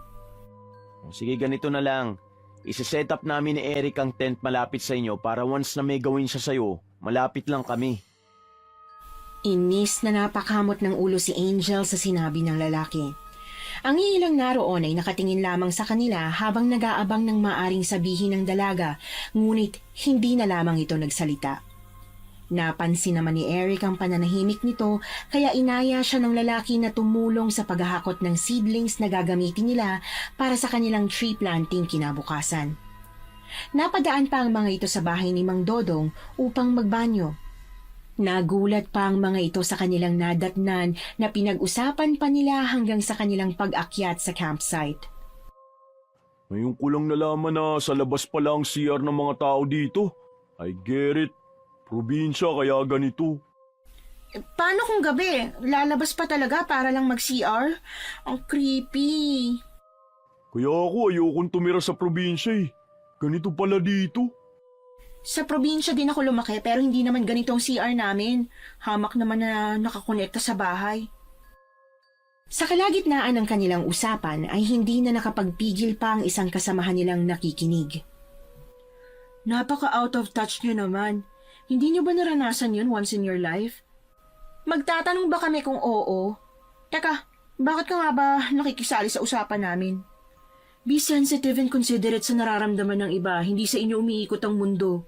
Sige, ganito na lang. Isi-set up namin ni Eric ang tent malapit sa inyo para once na may gawin siya sa'yo, malapit lang kami. Inis na napakamot ng ulo si Angel sa sinabi ng lalaki. Ang ilang naroon ay nakatingin lamang sa kanila habang nag-aabang ng maaring sabihin ng dalaga, ngunit hindi na lamang ito nagsalita. Napansin naman ni Eric ang pananahimik nito kaya inaya siya ng lalaki na tumulong sa paghahakot ng seedlings na gagamitin nila para sa kanilang tree planting kinabukasan. Napadaan pa ang mga ito sa bahay ni Mang Dodong upang magbanyo. Nagulat pa ang mga ito sa kanilang nadatnan na pinag-usapan pa nila hanggang sa kanilang pag-akyat sa campsite. Ngayon ko lang nalaman na sa labas pala ang CR ng mga tao dito. I get it. Probinsya kaya ganito. Paano kung gabi? Lalabas pa talaga para lang mag-CR? Ang creepy. Kaya ako ayokong tumira sa probinsya eh. Ganito pala dito. Sa probinsya din ako lumaki pero hindi naman ganito ang CR namin. Hamak naman na nakakonekta sa bahay. Sa kalagitnaan ng kanilang usapan ay hindi na nakapagpigil pa ang isang kasamahan nilang nakikinig. Napaka out of touch niyo naman. Hindi niyo ba naranasan yun once in your life? Magtatanong ba kami kung oo? Teka, bakit ka nga ba nakikisali sa usapan namin? Be sensitive and considerate sa nararamdaman ng iba, hindi sa inyo umiikot ang mundo.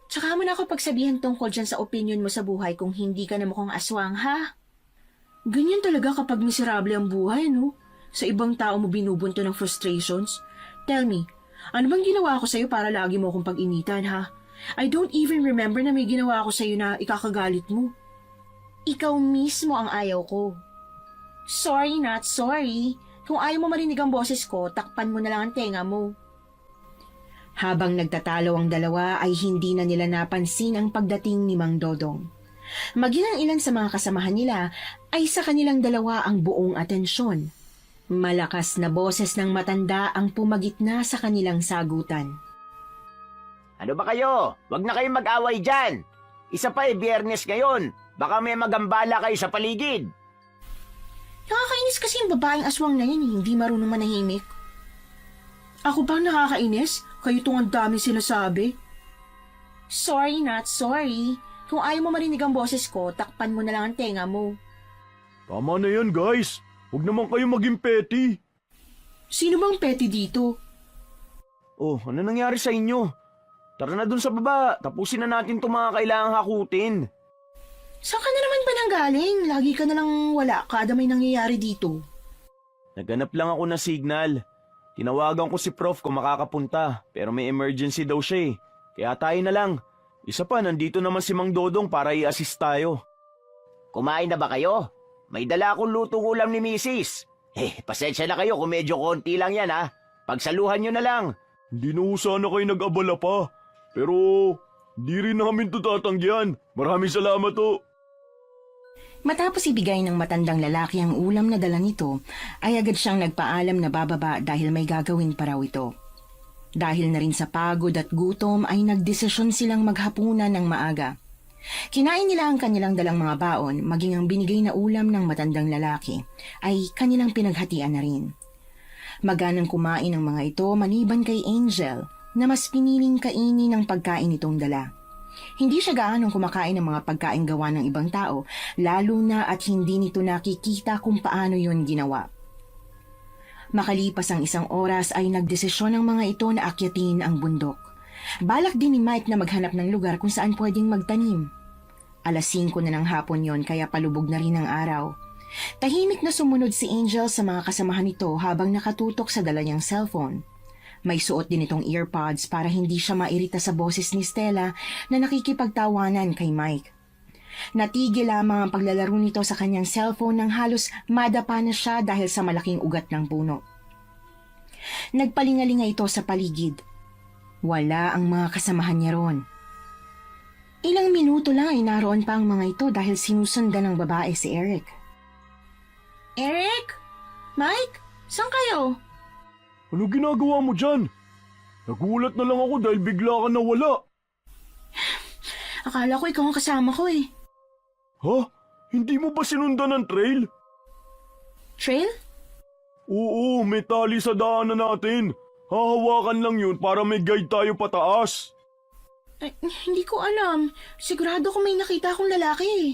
Tsaka mo na ako pagsabihan tungkol dyan sa opinion mo sa buhay kung hindi ka na mukhang aswang, ha? Ganyan talaga kapag miserable ang buhay, no? Sa ibang tao mo binubunto ng frustrations. Tell me, ano bang ginawa ko sa'yo para lagi mo akong pag-initan, ha? I don't even remember na may ginawa ako sa'yo na ikakagalit mo. Ikaw mismo ang ayaw ko. Sorry not sorry. Kung ayaw mo marinig ang boses ko, takpan mo na lang ang tenga mo. Habang nagtatalo ang dalawa ay hindi na nila napansin ang pagdating ni Mang Dodong. Maging ang ilan sa mga kasamahan nila ay sa kanilang dalawa ang buong atensyon. Malakas na boses ng matanda ang pumagitna sa kanilang sagutan. Ano ba kayo? Huwag na kayong mag-away dyan. Isa pa Biyernes ngayon. Baka may magambala kayo sa paligid. Nakakainis kasi yung babaeng aswang na yan, hindi marunong manahimik. Ako bang nakakainis? Kayo tong ang dami sinasabi. Sorry not sorry. Kung ayaw mo marinig ang boses ko, takpan mo na lang ang tenga mo. Tama na yan guys. Huwag naman kayo maging petty. Sino bang petty dito? Oh, ano nangyari sa inyo? Tara na dun sa baba, tapusin na natin itong mga kailangang hakutin. Saan ka na naman ba nanggaling? Lagi ka na lang wala kada may nangyayari dito. Naghanap lang ako ng signal. Tinawagan ko si Prof kung makakapunta, pero may emergency daw siya eh. Kaya tayo na lang. Isa pa, nandito naman si Mang Dodong para i-assist tayo. Kumain na ba kayo? May dala akong lutong ulam ni Mrs. Pasensya na kayo kung medyo konti lang yan ha. Pagsaluhan nyo na lang. Hindi na ho sana kayo nag-abala pa. Pero, di rin namin to tatanggihan. Maraming salamat ho. Matapos ibigay ng matandang lalaki ang ulam na dala nito, ay agad siyang nagpaalam na bababa dahil may gagawin pa raw ito. Dahil na rin sa pagod at gutom ay nagdesisyon silang maghapunan ng maaga. Kinain nila ang kanilang dalang mga baon, maging ang binigay na ulam ng matandang lalaki ay kanilang pinaghatian na rin. Maganang kumain ang mga ito maliban kay Angel na mas piniling kainin ang pagkain itong dala. Hindi siya gaanong kumakain ng mga pagkain gawa ng ibang tao, lalo na at hindi nito nakikita kung paano yun ginawa. Makalipas ang 1 oras ay nagdesisyon ang mga ito na akyatin ang bundok. Balak din ni Mike na maghanap ng lugar kung saan pwedeng magtanim. 5:00 na ng hapon yon kaya palubog na rin ang araw. Tahimik na sumunod si Angel sa mga kasamahan nito habang nakatutok sa dala niyang cellphone. May suot din itong earpods para hindi siya mairita sa boses ni Stella na nakikipagtawanan kay Mike. Natigil lamang ang paglalaro nito sa kanyang cellphone nang halos madapa na siya dahil sa malaking ugat ng puno. Nagpalingalinga ito sa paligid. Wala ang mga kasamahan niya roon. Ilang minuto lang ay naroon pa ang mga ito dahil sinusundan ng babae si Eric. Eric? Mike? Saan kayo? Ano ginagawa mo dyan? Nagulat na lang ako dahil bigla ka nawala. Akala ko ikaw ang kasama ko eh. Ha? Hindi mo ba sinundan ng trail? Trail? Oo, may tali sa daanan natin. Hahawakan lang yun para may guide tayo pataas. Hindi ko alam. Sigurado ko may nakita akong lalaki eh.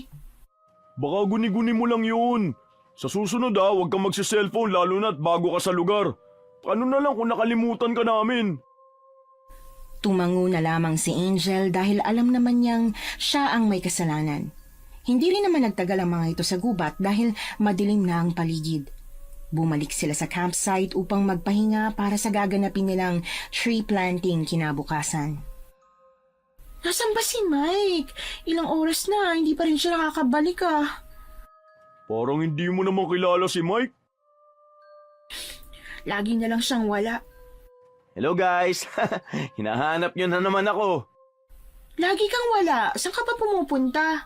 Baka guni-guni mo lang yun. Sa susunod huwag kang magsi-cellphone lalo na't bago ka sa lugar. Ano na lang kung nakalimutan ka namin? Tumango na lamang si Angel dahil alam naman niyang siya ang may kasalanan. Hindi rin naman nagtagal ang mga ito sa gubat dahil madilim na ang paligid. Bumalik sila sa campsite upang magpahinga para sa gaganapin nilang tree planting kinabukasan. Nasaan ba si Mike? Ilang oras na, hindi pa rin siya nakakabalik ah. Parang hindi mo naman kilala si Mike. Lagi na lang siyang wala. Hello guys, hinahanap nyo na naman ako. Lagi kang wala. Saan ka pa pumupunta?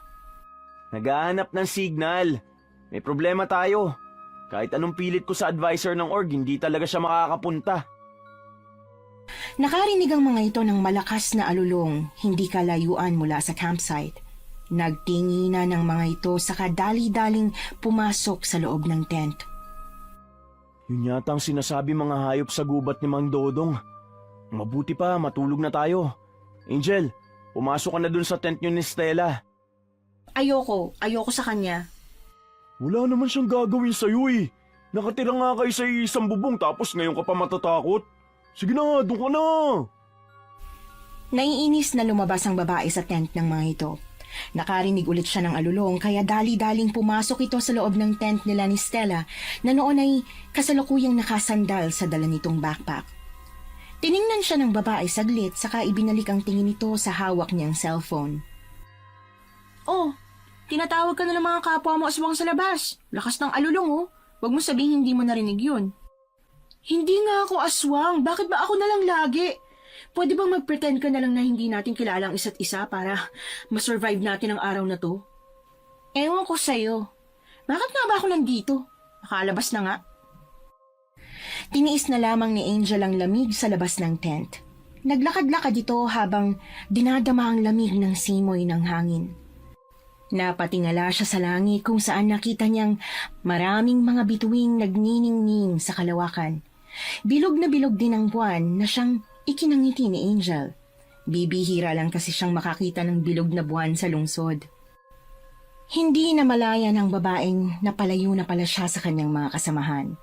Naghahanap ng signal. May problema tayo. Kahit anong pilit ko sa advisor ng org, hindi talaga siya makakapunta. Nakarinig ang mga ito ng malakas na alulong, hindi kalayuan mula sa campsite. Nagtingina ng mga ito saka dali-daling pumasok sa loob ng tent. Yun yata ang sinasabi mga hayop sa gubat ni Mang Dodong. Mabuti pa, matulog na tayo. Angel, pumasok ka na dun sa tent nyo ni Stella. Ayoko sa kanya. Wala naman siyang gagawin sa'yo eh. Nakatira nga kayo sa isang bubong tapos ngayon ka pa matatakot. Sige na, doon ka na. Naiinis na lumabas ang babae sa tent ng mga ito. Nakarinig ulit siya ng alulong kaya dali-daling pumasok ito sa loob ng tent nila ni Stella na noon ay kasalukuyang nakasandal sa dala nitong backpack. Tiningnan siya ng babae saglit saka ibinalik ang tingin nito sa hawak niyang cellphone. Oh, tinatawag ka na ng mga kapwa mo aswang sa labas. Lakas ng alulong oh. Huwag mo sabihin hindi mo narinig yun. Hindi nga ako aswang. Bakit ba ako na lang lagi? Pwede bang mag-pretend ka na lang na hindi natin kilala ang isa't isa para masurvive natin ang araw na to? Ewan ko sa'yo. Bakit nga ba ako nandito? Nakalabas na nga. Tiniis na lamang ni Angel ang lamig sa labas ng tent. Naglakad-lakad ito habang dinadama ang lamig ng simoy ng hangin. Napatingala siya sa langit kung saan nakita niyang maraming mga bituing nagniningning sa kalawakan. Bilog na bilog din ang buwan na siyang ikinangiti ni Angel. Bibihira lang kasi siyang makakita ng bilog na buwan sa lungsod. Hindi na malaya ng babaeng napalayo na pala siya sa kanyang mga kasamahan.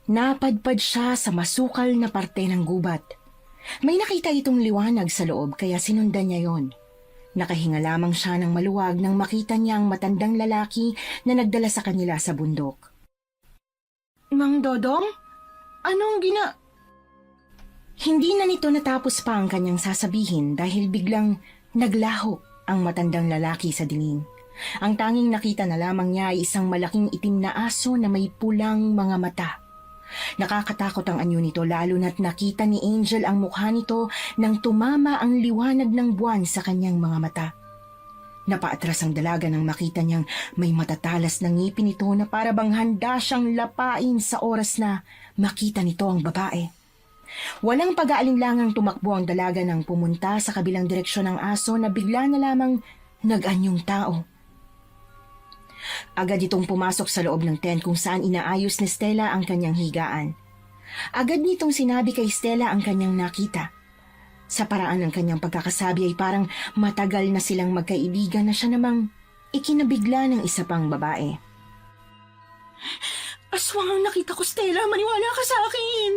Napadpad siya sa masukal na parte ng gubat. May nakita itong liwanag sa loob kaya sinundan niya yon. Nakahinga lamang siya ng maluwag nang makita niya ang matandang lalaki na nagdala sa kanila sa bundok. Mang Dodong? Anong Hindi na nito natapos pa ang kanyang sasabihin dahil biglang naglaho ang matandang lalaki sa dilim. Ang tanging nakita na lamang niya ay isang malaking itim na aso na may pulang mga mata. Nakakatakot ang anyo nito lalo na't nakita ni Angel ang mukha nito nang tumama ang liwanag ng buwan sa kanyang mga mata. Napaatras ang dalaga nang makita niyang may matatalas na ngipin nito na para bang handa siyang lapain sa oras na makita nito ang babae. Walang pag-aalinlangang tumakbo ang dalaga nang pumunta sa kabilang direksyon ng aso na bigla na lamang nag-anyong tao. Agad itong pumasok sa loob ng tent kung saan inaayos ni Stella ang kanyang higaan. Agad nitong sinabi kay Stella ang kanyang nakita. Sa paraan ng kanyang pagkakasabi ay parang matagal na silang magkaibigan na siya namang ikinabigla ng isa pang babae. Aswang ang nakita ko, Stella. Maniwala ka sa akin.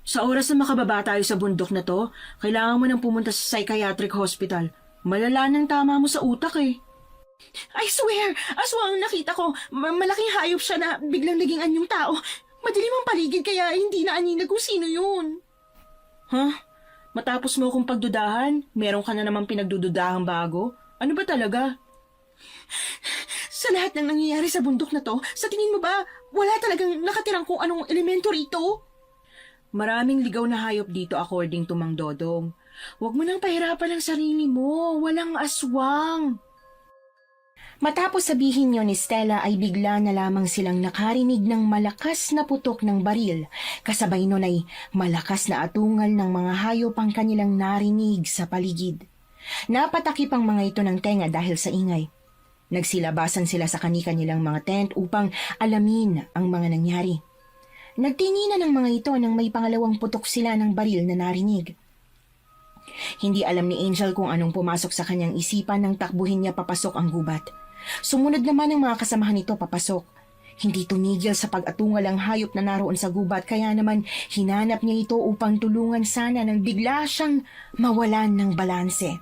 Sa oras na makababa tayo sa bundok na to, kailangan mo nang pumunta sa psychiatric hospital. Malala ng tama mo sa utak eh. I swear, aswang ang nakita ko. Malaking hayop siya na biglang naging anyong tao. Madilim ang paligid kaya hindi na aninag kung sino yun. Huh? Matapos mo akong pagdudahan, meron ka na namang pinagdududahang bago? Ano ba talaga? Sa lahat ng nangyayari sa bundok na to, sa tingin mo ba, wala talagang nakatirang kung anong elemento rito? Maraming ligaw na hayop dito according to Mang Dodong. Huwag mo nang pahirapan ang sarili mo, walang aswang. Matapos sabihin niyo ni Stella ay bigla na lamang silang nakarinig ng malakas na putok ng baril. Kasabay nun ay malakas na atungal ng mga hayop ang kanilang narinig sa paligid. Napatakip ang mga ito ng tenga dahil sa ingay. Nagsilabasan sila sa kani-kanilang mga tent upang alamin ang mga nangyari. Nagtinginan ng mga ito nang may pangalawang putok sila ng baril na narinig. Hindi alam ni Angel kung anong pumasok sa kanyang isipan nang takbuhin niya papasok ang gubat. Sumunod naman ang mga kasamahan nito papasok. Hindi tumigil sa pag-atungal ang hayop na naroon sa gubat kaya naman hinanap niya ito upang tulungan sana nang bigla siyang mawalan ng balanse.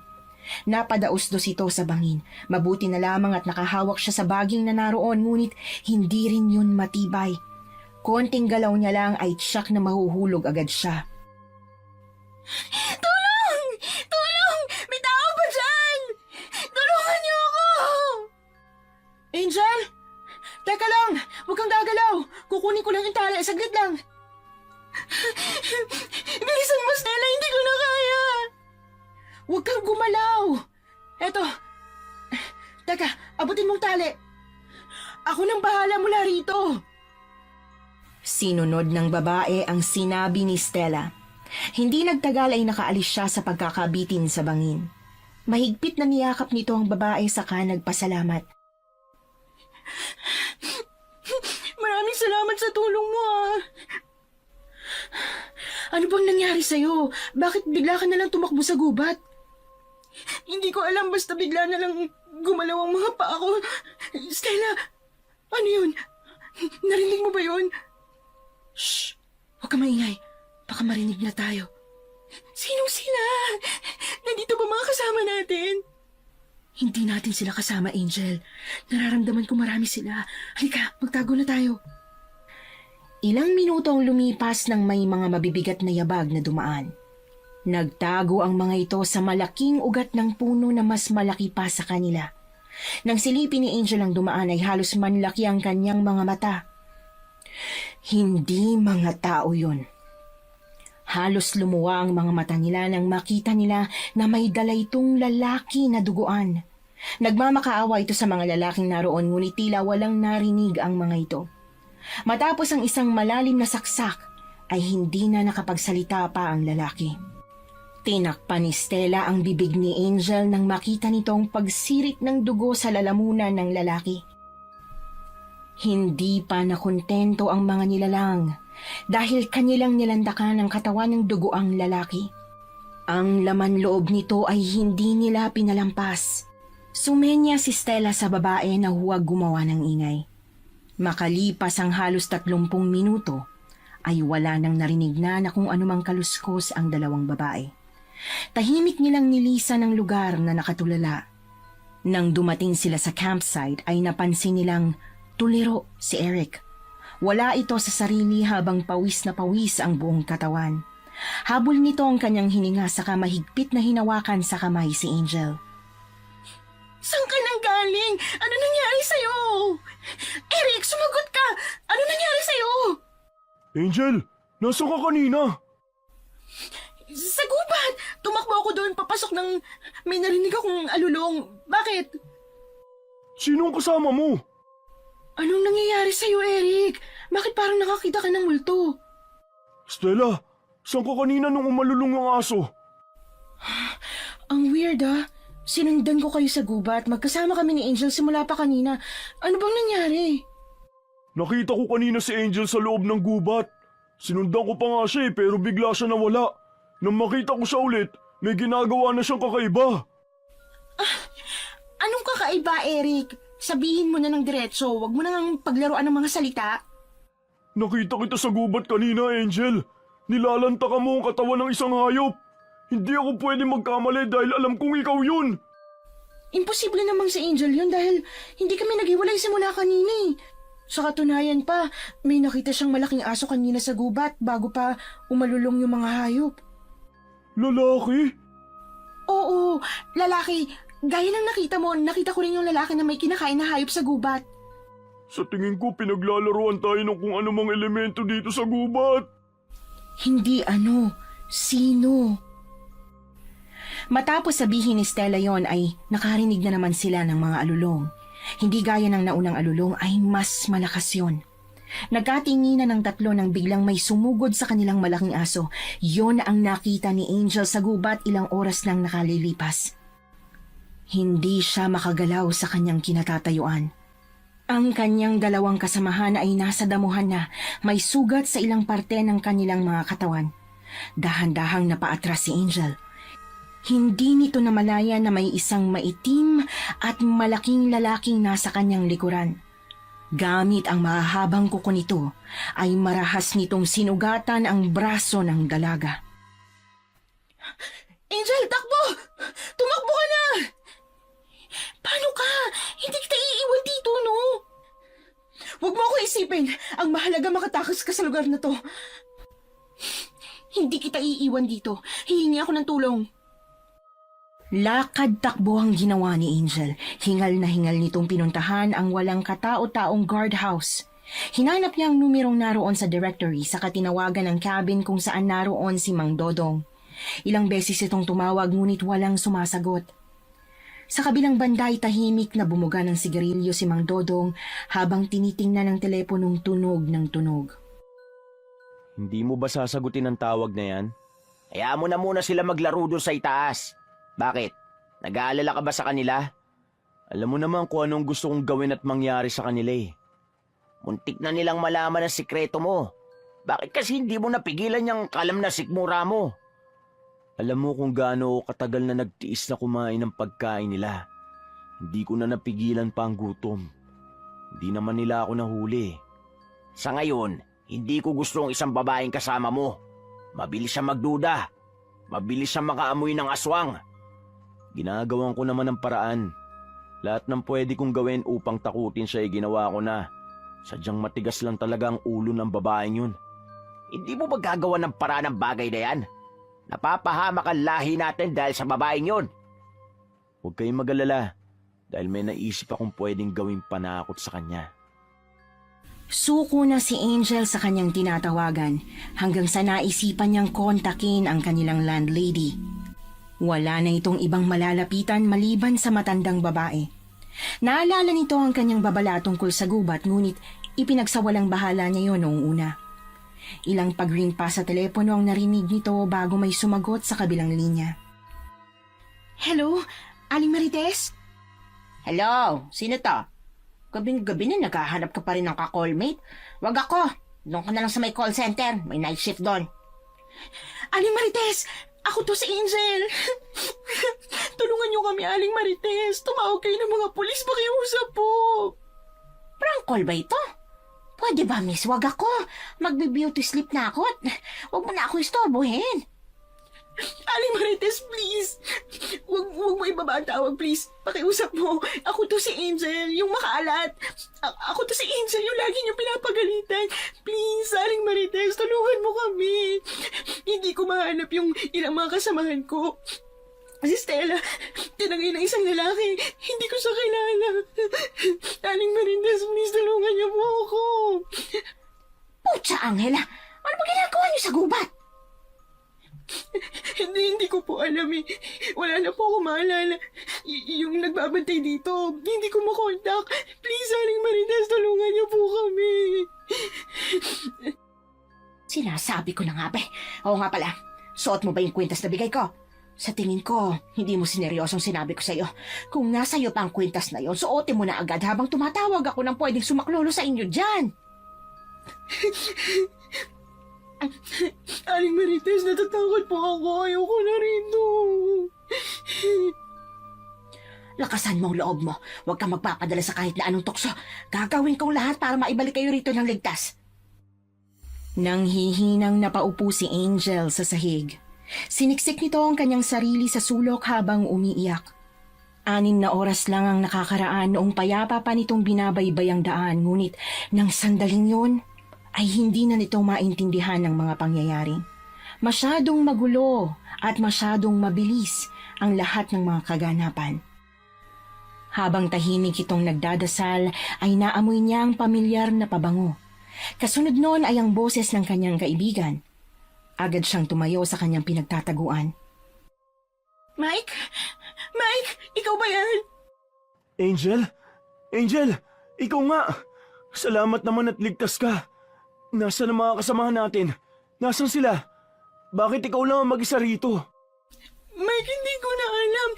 Napadaos-dos ito sa bangin. Mabuti na lamang at nakahawak siya sa baging na naroon ngunit hindi rin yun matibay. Konting galaw niya lang ay tiyak na mahuhulog agad siya. Tulong! Tulong! May tao ba dyan? Tulungan niyo ako! Angel? Teka lang! Huwag kang gagalaw! Kukunin ko lang yung tali. Saglit lang. Bilisan mo, Stella! Hindi ko na kaya! Huwag kang gumalaw! Eto. Teka, abutin mong tali. Ako nang bahala mula rito. Sinunod ng babae ang sinabi ni Stella. Hindi nagtagal ay nakaalis siya sa pagkakabitin sa bangin. Mahigpit na niyakap nito ang babae saka nagpasalamat. Maraming salamat sa tulong mo, ah. Ano bang nangyari sa'yo? Bakit bigla ka na lang tumakbo sa gubat? Hindi ko alam, basta bigla na lang gumalaw ang mga paa ko. Stella, ano yun? Narinig mo ba yun? Shh! Huwag ka maingay. Baka marinig na tayo. Sinong sila? Nandito ba mga kasama natin? Hindi natin sila kasama, Angel. Nararamdaman ko marami sila. Halika, magtago na tayo. Ilang minuto ang lumipas nang may mga mabibigat na yabag na dumaan. Nagtago ang mga ito sa malaking ugat ng puno na mas malaki pa sa kanila. Nang silipin ni Angel ang dumaan ay halos manlaki ang kanyang mga mata. Hindi mga tao yun. Halos lumuwa ang mga mata nila nang makita nila na may dala itong lalaki na duguan. Nagmamakaawa ito sa mga lalaking naroon ngunit tila walang narinig ang mga ito. Matapos ang isang malalim na saksak ay hindi na nakapagsalita pa ang lalaki. Tinakpan ni Stella ang bibig ni Angel nang makita nitong pagsirit ng dugo sa lalamunan ng lalaki. Hindi pa nakontento ang mga nilalang dahil kanilang nilandakan ang katawan ng dugo ang lalaki. Ang laman loob nito ay hindi nila pinalampas. Sumenya si Stella sa babae na huwag gumawa ng ingay. Makalipas ang halos 30 minuto ay wala nang narinig na kung anumang kaluskos ang dalawang babae. Tahimik nilang nilisan ang lugar na nakatulala. Nang dumating sila sa campsite ay napansin nilang tuliro si Eric. Wala ito sa sarili habang pawis na pawis ang buong katawan. Habol nito ang kanyang hininga saka mahigpit na hinawakan sa kamay si Angel. Saan ka nang galing? darling? Ano nangyari sa'yo? Eric, sumagot ka! Ano nangyari sa'yo? Angel, nasa ka kanina? Sa gubat! Tumakbo ako doon, papasok ng may narinig akong alulong. Bakit? Sinong kasama mo? Anong nangyayari sa'yo, Eric? Bakit parang nakakita ka ng multo? Stella, saan ka kanina nung umalulong ang aso? Ang weird Sinundan ko kayo sa gubat. Magkasama kami ni Angel simula pa kanina. Ano bang nangyari? Nakita ko kanina si Angel sa loob ng gubat. Sinundan ko pa nga siya pero bigla siya nawala. Nang makita ko siya ulit, may ginagawa na siyang kakaiba. Anong kakaiba, Eric? Sabihin mo na ng diretso. Huwag mo nang paglaruan ng mga salita. Nakita kita sa gubat kanina, Angel. Nilalanta ka mo ang katawan ng isang hayop. Hindi ako pwede magkamali dahil alam kong ikaw yun. Imposible namang si Angel yun dahil hindi kami naghiwalay simula kanina eh. Sa katunayan pa, may nakita siyang malaking aso kanina sa gubat bago pa umalulong yung mga hayop. Lalaki? Oo, lalaki. Gaya ng nakita mo, nakita ko rin yung lalaki na may kinakain na hayop sa gubat. Sa tingin ko pinaglalaruan tayo ng kung anumang elemento dito sa gubat. Hindi sino? Matapos sabihin ni Stella yon ay nakarinig na naman sila ng mga alulong. Hindi gaya ng naunang alulong ay mas malakas yon. Nagkatinginan ng tatlo nang biglang may sumugod sa kanilang malaking aso. Yon ang nakita ni Angel sa gubat ilang oras nang nakalilipas. Hindi siya makagalaw sa kanyang kinatatayuan. Ang kanyang dalawang kasamahan ay nasa damuhan na may sugat sa ilang parte ng kanilang mga katawan. Dahan-dahang napaatras si Angel. Hindi nito namalaya na may isang maitim at malaking lalaking nasa kanyang likuran. Gamit ang mahahabang kuko nito, ay marahas nitong sinugatan ang braso ng dalaga. Angel, takbo! Tumakbo ka na! Paano ka? Hindi kita iiwan dito, no? Huwag mo ako isipin. Ang mahalaga makatakas ka sa lugar na to. Hindi kita iiwan dito. Hihingi ako ng tulong. Lakad-takbo ang ginawa ni Angel. Hingal na hingal nitong pinuntahan ang walang katao-taong guardhouse. Hinanap niya ang numerong naroon sa directory sa katinawagan ng cabin kung saan naroon si Mang Dodong. Ilang beses itong tumawag ngunit walang sumasagot. Sa kabilang banda ay tahimik na bumuga ng sigarilyo si Mang Dodong habang tinitingnan ng teleponong tunog ng tunog. Hindi mo ba sasagutin ang tawag na yan? Hayaan mo na muna sila maglaro doon sa itaas. Bakit? Nag-aalala ka ba sa kanila? Alam mo naman kung anong gusto kong gawin at mangyari sa kanila eh. Muntik na nilang malaman ang sikreto mo. Bakit kasi hindi mo napigilan yung kalam na sikmura mo? Alam mo kung gaano katagal na nagtiis na kumain ng pagkain nila. Hindi ko na napigilan pa ang gutom. Hindi naman nila ako nahuli. Sa ngayon, hindi ko gusto ang isang babaeng kasama mo. Mabilis siya magduda. Mabilis siya makaamoy ng aswang. Ginagawan ko naman ng paraan. Lahat ng pwede kong gawin upang takutin siya ay ginawa ko na. Sadyang matigas lang talaga ang ulo ng babaeng yun. Hindi mo ba gagawa ng paraan ng bagay na yan? Napapahamak ang lahi natin dahil sa babaeng yun. Huwag kayong mag-alala dahil may naisip akong pwedeng gawing panakot sa kanya. Suko na si Angel sa kanyang tinatawagan hanggang sa naisipan niyang kontakin ang kanilang landlady. Wala na itong ibang malalapitan maliban sa matandang babae. Naalala nito ang kanyang babala tungkol sa gubat ngunit ipinagsawalang bahala niya yon noong una. Ilang pag-ring pa sa telepono ang narinig nito bago may sumagot sa kabilang linya. Hello? Aling Marites? Hello, sino to? Gabing-gabi na naghahanap ka pa rin ng ka-callmate. Wag ako. Doon ka na lang sa may call center. May night shift doon. Aling Marites! Ako to si Angel! Tulungan niyo kami, Aling Marites! Tumawag kayo ng mga pulis, pakiusap po! Prank call ba ito? Pwede ba, miss? Wag ako. Magbe-beauty sleep na ako at wag mo na ako istorbohin. Aling Marites, please! Huwag mo ibaba ang tawag, please. Pakiusap mo. Ako to si Angel, yung makaalat. Ako to si Angel, yung lagi niyong pinapagalitan. Please, Aling Marites, tulungan mo kami. Hindi ko mahanap yung ilang mga kasamahan ko. Si Stella, tinangay ng isang lalaki. Hindi ko siya kilala. Aling Merindes, please tulungan niyo po ako. Putya, Angela! Ano ba ginagawa niyo sa gubat? Hindi ko po alam eh. Wala na po ako maalala. Yung nagbabantay dito, hindi ko makontak. Please, Aling Merindes, tulungan niyo po kami. Sinasabi ko na nga, be. Oo nga pala, suot mo ba yung kwintas na bigay ko? Sa tingin ko, hindi mo sineryosong sinabi ko sa'yo. Kung nasa iyo pa ang kwintas na yon, suotin mo na agad habang tumatawag ako ng pwedeng sumaklolo sa inyo dyan. Aling Merindes, natatakot po ako. Ayoko na rito. Lakasan mo ang loob mo. Huwag kang magpapadala sa kahit na anong tukso. Gagawin kong lahat para maibalik kayo rito ng ligtas. Nang hihinang napaupo si Angel sa sahig. Siniksik nito ang kanyang sarili sa sulok habang umiiyak. 6 na oras lang ang nakakaraan noong payapa pa nitong binabaybay ang daan, ngunit nang sandaling yun ay hindi na nito maintindihan ng mga pangyayari. Masyadong magulo at masyadong mabilis ang lahat ng mga kaganapan. Habang tahimik itong nagdadasal ay naamoy niya ang pamilyar na pabango. Kasunod noon ay ang boses ng kanyang kaibigan. Agad siyang tumayo sa kanyang pinagtataguan. Mike? Mike, ikaw ba yan? Angel? Angel! Ikaw nga! Salamat naman at ligtas ka. Nasaan ang mga kasamahan natin? Nasaan sila? Bakit ikaw lang ang mag-isa rito? Mike, hindi ko na alam.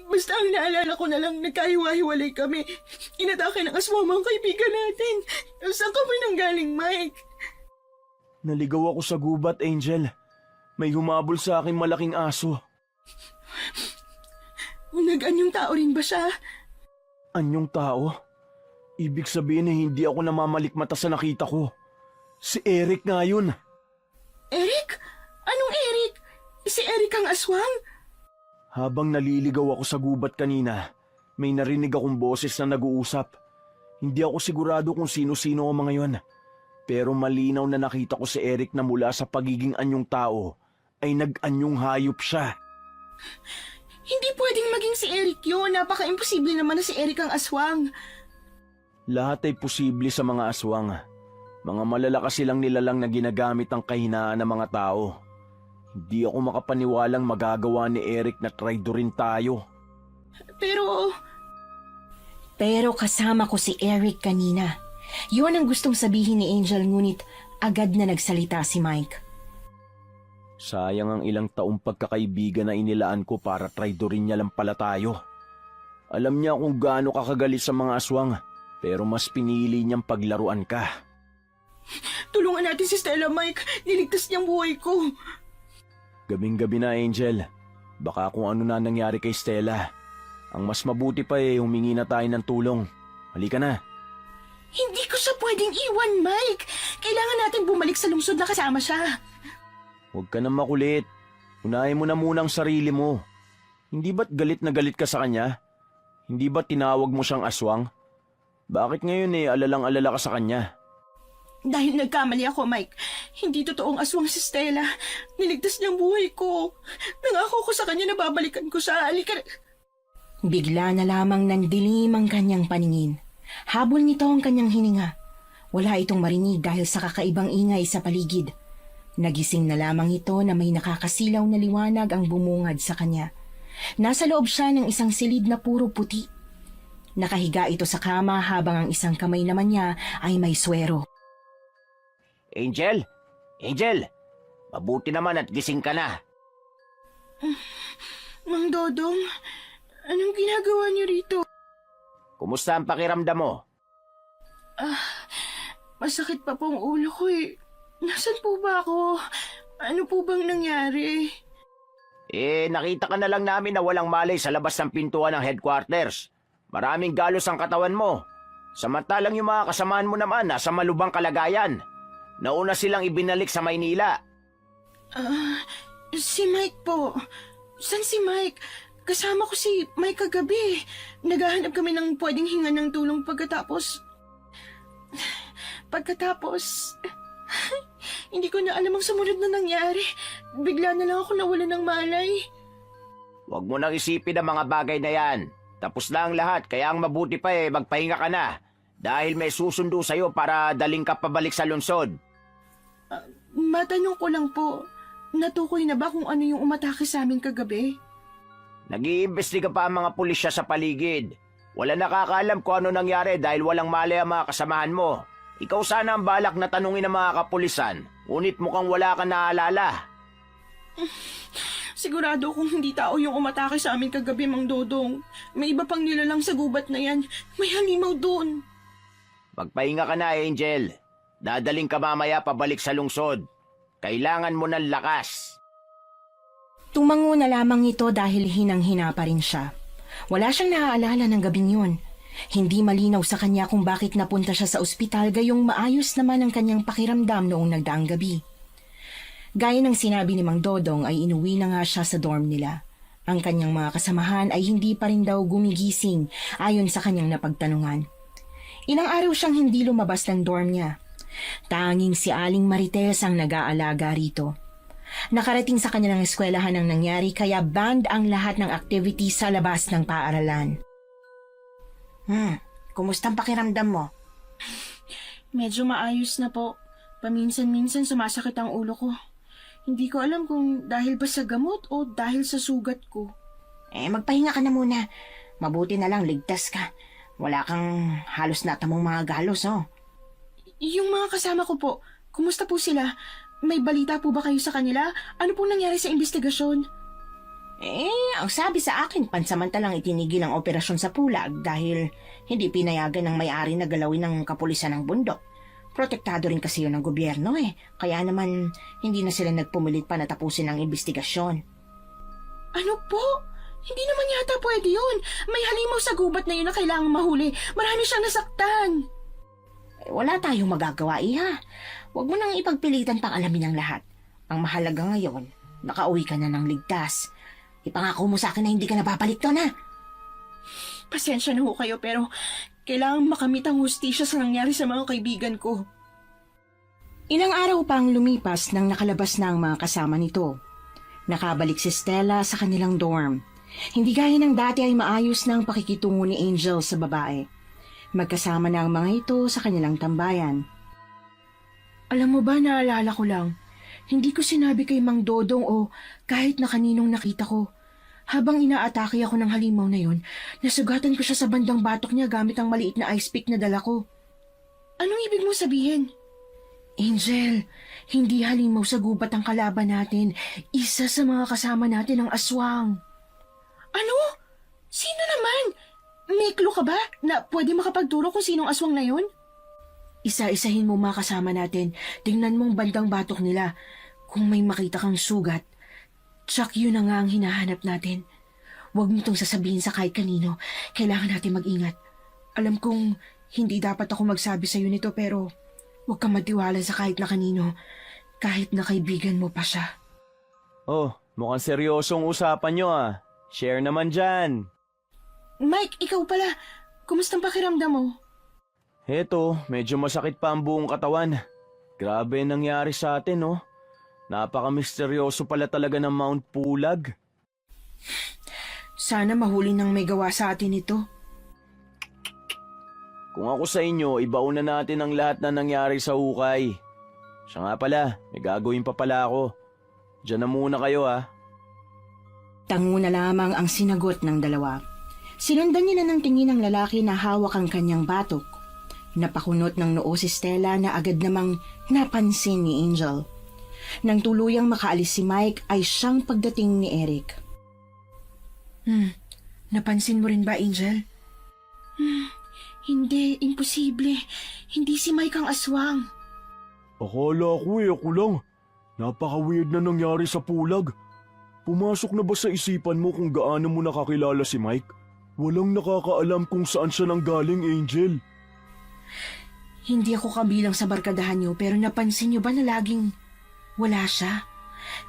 Basta ang naalala ko na lang, nagkahiwa-hiwalay kami. Inatake ng aswang ang kaibigan natin. Saan ka ba nanggaling, Mike? Naligaw ako sa gubat, Angel. May humabol sa akin malaking aso. Nag-anyong tao rin ba siya? Anyong tao? Ibig sabihin na hindi ako namamalikmata sa nakita ko. Si Eric nga yun. Eric? Anong Eric? Si Eric ang aswang? Habang naliligaw ako sa gubat kanina, may narinig akong boses na nag-uusap. Hindi ako sigurado kung sino-sino ang mga yon. Pero malinaw na nakita ko si Eric na mula sa pagiging anyong tao, ay nag-anyong hayop siya. Hindi pwedeng maging si Eric yun. Napaka-imposible naman na si Eric ang aswang. Lahat ay posible sa mga aswang. Mga malalakas silang nilalang na ginagamit ang kahinaan ng mga tao. Hindi ako makapaniwalang magagawa ni Eric na traidorin tayo. Pero kasama ko si Eric kanina. Yun ang gustong sabihin ni Angel, ngunit agad na nagsalita si Mike. Sayang ang ilang taong pagkakaibigan na inilaan ko para traidorin niya lang pala tayo. Alam niya kung gaano kakagalit sa mga aswang, pero mas pinili niyang paglaruan ka. Tulungan natin si Stella, Mike. Niligtas niyang buhay ko. Gabing-gabi na, Angel. Baka kung ano na nangyari kay Stella. Ang mas mabuti pa humingi na tayo ng tulong. Halika na. Hindi ko siya pwedeng iwan, Mike. Kailangan natin bumalik sa lungsod na kasama siya. Huwag ka na makulit. Unahin mo na muna ang sarili mo. Hindi ba't galit na galit ka sa kanya? Hindi ba't tinawag mo siyang aswang? Bakit ngayon alalang-alala ka sa kanya? Dahil nagkamali ako, Mike. Hindi totoong aswang si Stella. Niligtas niyang buhay ko. Nangako ko sa kanya na babalikan ko siya. Halika na. Bigla na lamang nandilim ang kanyang paningin. Habol nito ang kanyang hininga. Wala itong marinig dahil sa kakaibang ingay sa paligid. Nagising na lamang ito na may nakakasilaw na liwanag ang bumungad sa kanya. Nasa loob siya ng isang silid na puro puti. Nakahiga ito sa kama habang ang isang kamay naman niya ay may swero. Angel? Angel? Mabuti naman at gising ka na. Mang Dodong, anong ginagawa niyo rito? Kumusta ang pakiramdam mo? Masakit pa pong ulo ko eh. Nasaan po ba ako? Ano po bang nangyari? Nakita ka na lang namin na walang malay sa labas ng pintuan ng headquarters. Maraming galos ang katawan mo. Samantalang yung mga kasamaan mo naman nasa malubang kalagayan. Nauna silang ibinalik sa Maynila. Si Mike po. Saan si Mike? Kasama ko si Mike kagabi. Naghahanap kami ng pwedeng hinga ng tulong pagkatapos... Hindi ko na alam ang sumunod na nangyari. Bigla na lang ako nawala ng malay. Huwag mo nang isipin ang mga bagay na yan. Tapos na ang lahat, kaya ang mabuti pa magpahinga ka na. Dahil may susundo sa'yo para daling ka pabalik sa lungsod. Matanong ko lang po, natukoy na ba kung ano yung umatake sa amin kagabi? Nag-iimbestiga pa ang mga pulisya sa paligid. Wala nakakaalam kung ano nangyari dahil walang mali ang mga kasamahan mo. Ikaw sana ang balak na tanungin ng mga kapulisan, ngunit mukhang wala ka naalala. Sigurado kung hindi tao yung umatake sa amin kagabi, Mang Dodong. May iba pang nilalang sa gubat na yan. May halimaw doon. Magpahinga ka na, Angel. Dadaling ka mamaya pabalik sa lungsod. Kailangan mo ng lakas. Tumango na lamang ito dahil hinang-hina pa rin siya. Wala siyang naaalala ng gabing yun. Hindi malinaw sa kanya kung bakit napunta siya sa ospital gayong maayos naman ang kanyang pakiramdam noong nagdaang gabi. Gaya ng sinabi ni Mang Dodong ay inuwi na nga siya sa dorm nila. Ang kanyang mga kasamahan ay hindi pa rin daw gumigising ayon sa kanyang napagtanungan. Ilang araw siyang hindi lumabas ng dorm niya. Tanging si Aling Marites ang nag-aalaga rito. Nakarating sa kanilang eskwelahan ang nangyari kaya banned ang lahat ng activity sa labas ng paaralan. Kumusta ang pakiramdam mo? Medyo maayos na po. Paminsan-minsan sumasakit ang ulo ko. Hindi ko alam kung dahil ba sa gamot o dahil sa sugat ko. Magpahinga ka na muna. Mabuti na lang ligtas ka. Wala kang halos natamong mga galos, oh. Yung mga kasama ko po, kumusta po sila? May balita po ba kayo sa kanila? Ano pong nangyari sa investigasyon? Ang sabi sa akin, pansamantalang itinigil ang operasyon sa Pulag dahil hindi pinayagan ng may-ari na galawin ng kapulisan ng bundok. Protektado rin kasi yun ng gobyerno kaya naman hindi na sila nagpumilit pa na tapusin ang investigasyon. Ano po? Hindi naman yata pwede yun. May halimaw sa gubat na yun na kailangang mahuli. Marami siyang nasaktan. Wala tayong magagawa, Iha. Huwag mo nang ipagpilitan pang alamin ang lahat. Ang mahalaga ngayon, nakauwi ka na ng ligtas. Ipangako mo sa akin na hindi ka na babalik doon, ha? Pasensya na ho kayo pero kailangang makamit ang hustisya sa nangyari sa mga kaibigan ko. Ilang araw pang lumipas nang nakalabas na ang mga kasama nito. Nakabalik si Stella sa kanilang dorm. Hindi gaya ng dati ay maayos na ang pakikitungo ni Angel sa babae. Magkasama na ang mga ito sa kanilang tambayan. Alam mo ba, naalala ko lang, hindi ko sinabi kay Mang Dodong o kahit na kaninong nakita ko. Habang inaatake ako ng halimaw na yon, nasugatan ko siya sa bandang batok niya gamit ang maliit na ice pick na dala ko. Anong ibig mo sabihin? Angel, hindi halimaw sa gubat ang kalaban natin. Isa sa mga kasama natin ang aswang. Ano? Sino naman? May clue ka ba na pwede makapagturo kung sinong aswang na yun? Isa-isahin mo mga kasama natin. Tingnan mong bandang batok nila. Kung may makita kang sugat, tsak yun na nga ang hinahanap natin. Huwag mo itong sasabihin sa kahit kanino. Kailangan natin mag-ingat. Alam kong hindi dapat ako magsabi sa'yo nito pero huwag kang matiwala sa kahit na kanino. Kahit na kaibigan mo pa siya. Oh, mukhang seryosong usapan nyo Share naman dyan. Mike, ikaw pala. Kumustang pakiramdam mo? Heto, medyo masakit pa ang buong katawan. Grabe ang nangyari sa atin, no? Napaka-misteryoso pala talaga ng Mount Pulag. Sana mahuli nang may gawa sa atin ito. Kung ako sa inyo, ibauna natin ang lahat na nangyari sa hukay. Siya nga pala, may gagawin pa pala ako. Diyan na muna kayo Tango na lamang ang sinagot ng dalawa. Sinundan nila ng tingin ng lalaki na hawak ang kanyang batok. Napakunot ng noo si Stella na agad namang napansin ni Angel. Nang tuluyang makaalis si Mike ay siyang pagdating ni Eric. Napansin mo rin ba, Angel? Hindi, imposible. Hindi si Mike ang aswang. Akala ko ako lang. Napaka-weird na nangyari sa Pulag. Pumasok na ba sa isipan mo kung gaano mo nakakilala si Mike? Walang nakakaalam kung saan siya nanggaling, Angel. Hindi ako kabilang sa barkadahan niyo pero napansin niyo ba na laging wala siya?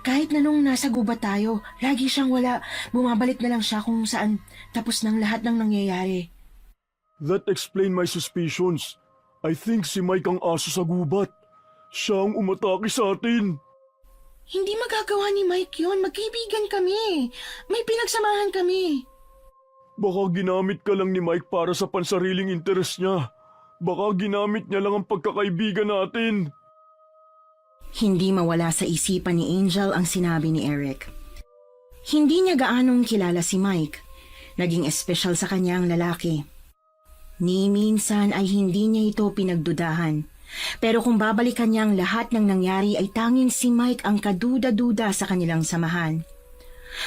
Kahit na nung nasa gubat tayo, lagi siyang wala. Bumabalik na lang siya kung saan tapos ng lahat ng nangyayari. That explain my suspicions. I think si Mike ang aso sa gubat. Siya ang umatake sa atin. Hindi magagawa ni Mike yon. Magkaibigan kami. May pinagsamahan kami. Baka ginamit ka lang ni Mike para sa pansariling interes niya. Baka ginamit niya lang ang pagkakaibigan natin. Hindi mawala sa isipan ni Angel ang sinabi ni Eric. Hindi niya gaanong kilala si Mike. Naging espesyal sa kanya ang lalaki. Ni minsan ay hindi niya ito pinagdudahan. Pero kung babalikan niya ang lahat ng nangyari ay tanging si Mike ang kaduda-duda sa kanilang samahan.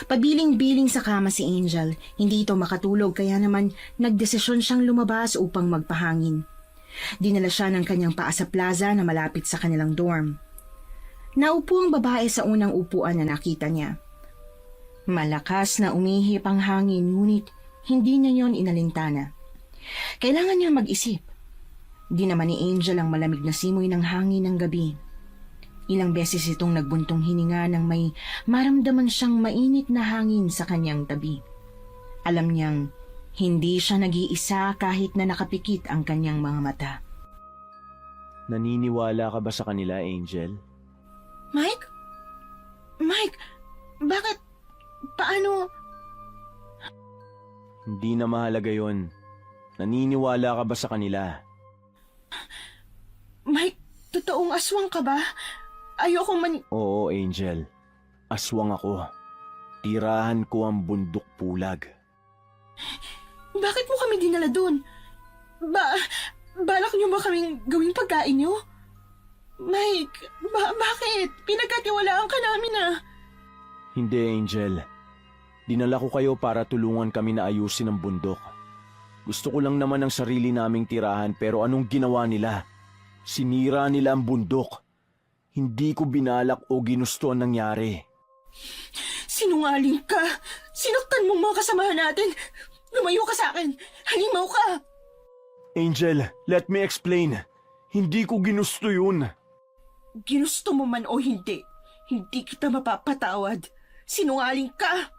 Pabiling-biling sa kama si Angel, hindi ito makatulog kaya naman nagdesisyon siyang lumabas upang magpahangin. Dinala siya ng kanyang paa sa plaza na malapit sa kanilang dorm. Naupo ang babae sa unang upuan na nakita niya. Malakas na umihip ang hangin ngunit hindi niya yon inalintana. Kailangan niya mag-isip. Di naman ni Angel ang malamig na simoy ng hangin ng gabi. Ilang beses itong nagbuntong hininga nang may maramdaman siyang mainit na hangin sa kanyang tabi. Alam niyang hindi siya nag-iisa kahit na nakapikit ang kanyang mga mata. Naniniwala ka ba sa kanila, Angel? Mike? Mike, bakit? Paano? Hindi na mahalaga yon. Naniniwala ka ba sa kanila? Mike, totoong aswang ka ba? Ayoko Oo, Angel. Aswang ako. Tirahan ko ang bundok pulag. Bakit mo kami dinala dun? Balak niyo ba kaming gawing pagkain niyo? Mike, bakit? Pinagkatiwalaan ka namin ah. Hindi, Angel. Dinala ko kayo para tulungan kami na ayusin ang bundok. Gusto ko lang naman ang sarili naming tirahan pero anong ginawa nila? Sinira nila ang bundok. Hindi ko binalak o ginusto ang nangyari. Sinungaling ka. Sinaktan mong mga kasamahan natin. Lumayo ka sa akin. Halimaw ka. Angel, let me explain. Hindi ko ginusto yun. Ginusto mo man o hindi, hindi kita mapapatawad. Sinungaling ka.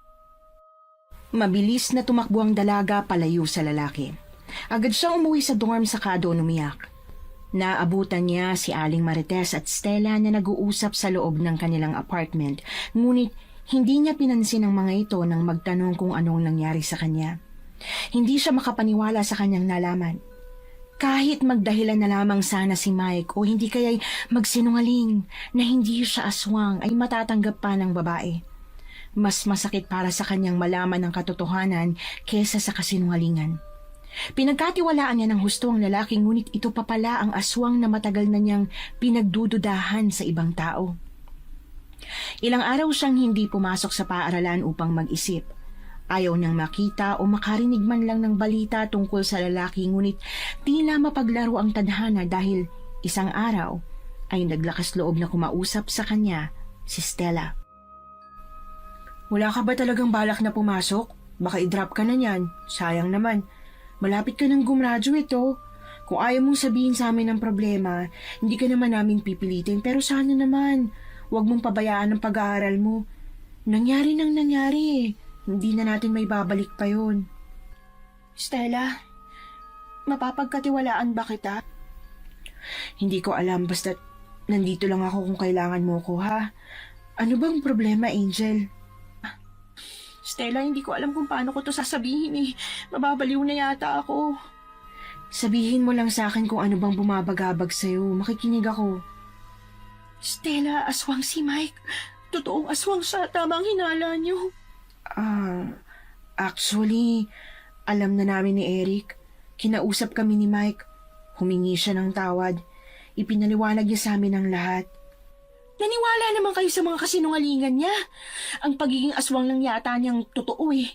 Mabilis na tumakbo ang dalaga palayo sa lalaki. Agad siyang umuwi sa dorm sa doon umiyak. Naabutan niya si Aling Marites at Stella na nag-uusap sa loob ng kanilang apartment, ngunit hindi niya pinansin ang mga ito nang magtanong kung anong nangyari sa kanya. Hindi siya makapaniwala sa kanyang nalaman. Kahit magdahilan na lamang sana si Mike o hindi kaya'y magsinungaling na hindi siya aswang ay matatanggap pa ng babae. Mas masakit para sa kanyang malaman ang katotohanan kesa sa kasinungalingan. Pinagkatiwalaan niya ng husto ang lalaki ngunit ito pa pala ang aswang na matagal na niyang pinagdududahan sa ibang tao. Ilang araw siyang hindi pumasok sa paaralan upang mag-isip. Ayaw niyang makita o makarinig man lang ng balita tungkol sa lalaki ngunit tila mapaglaro ang tadhana dahil isang araw ay naglakas loob na kumausap sa kanya si Stella. Wala ka ba talagang balak na pumasok? Baka i-drop ka na niyan. Sayang naman. Malapit ka nang gumraduate oh. Kung ayaw mong sabihin sa amin ang problema, hindi ka naman namin pipilitin. Pero sana naman, huwag mong pabayaan ang pag-aaral mo. Nangyari nang nangyari. Hindi na natin may babalik pa yun. Stella, mapapagkatiwalaan ba kita? Hindi ko alam, basta nandito lang ako kung kailangan mo ko, ha? Ano bang problema, Angel? Stella, hindi ko alam kung paano ko to sasabihin eh. Mababaliw na yata ako. Sabihin mo lang sa akin kung ano bang bumabagabag sa'yo. Makikinig ako. Stella, aswang si Mike. Totoong aswang siya. Tama ang hinala niyo. Actually, alam na namin ni Eric. Kinausap kami ni Mike. Humingi siya ng tawad. Ipinaliwanag niya sa amin ang lahat. Naniwala naman kayo sa mga kasinungalingan niya. Ang pagiging aswang lang yata niyang totoo eh.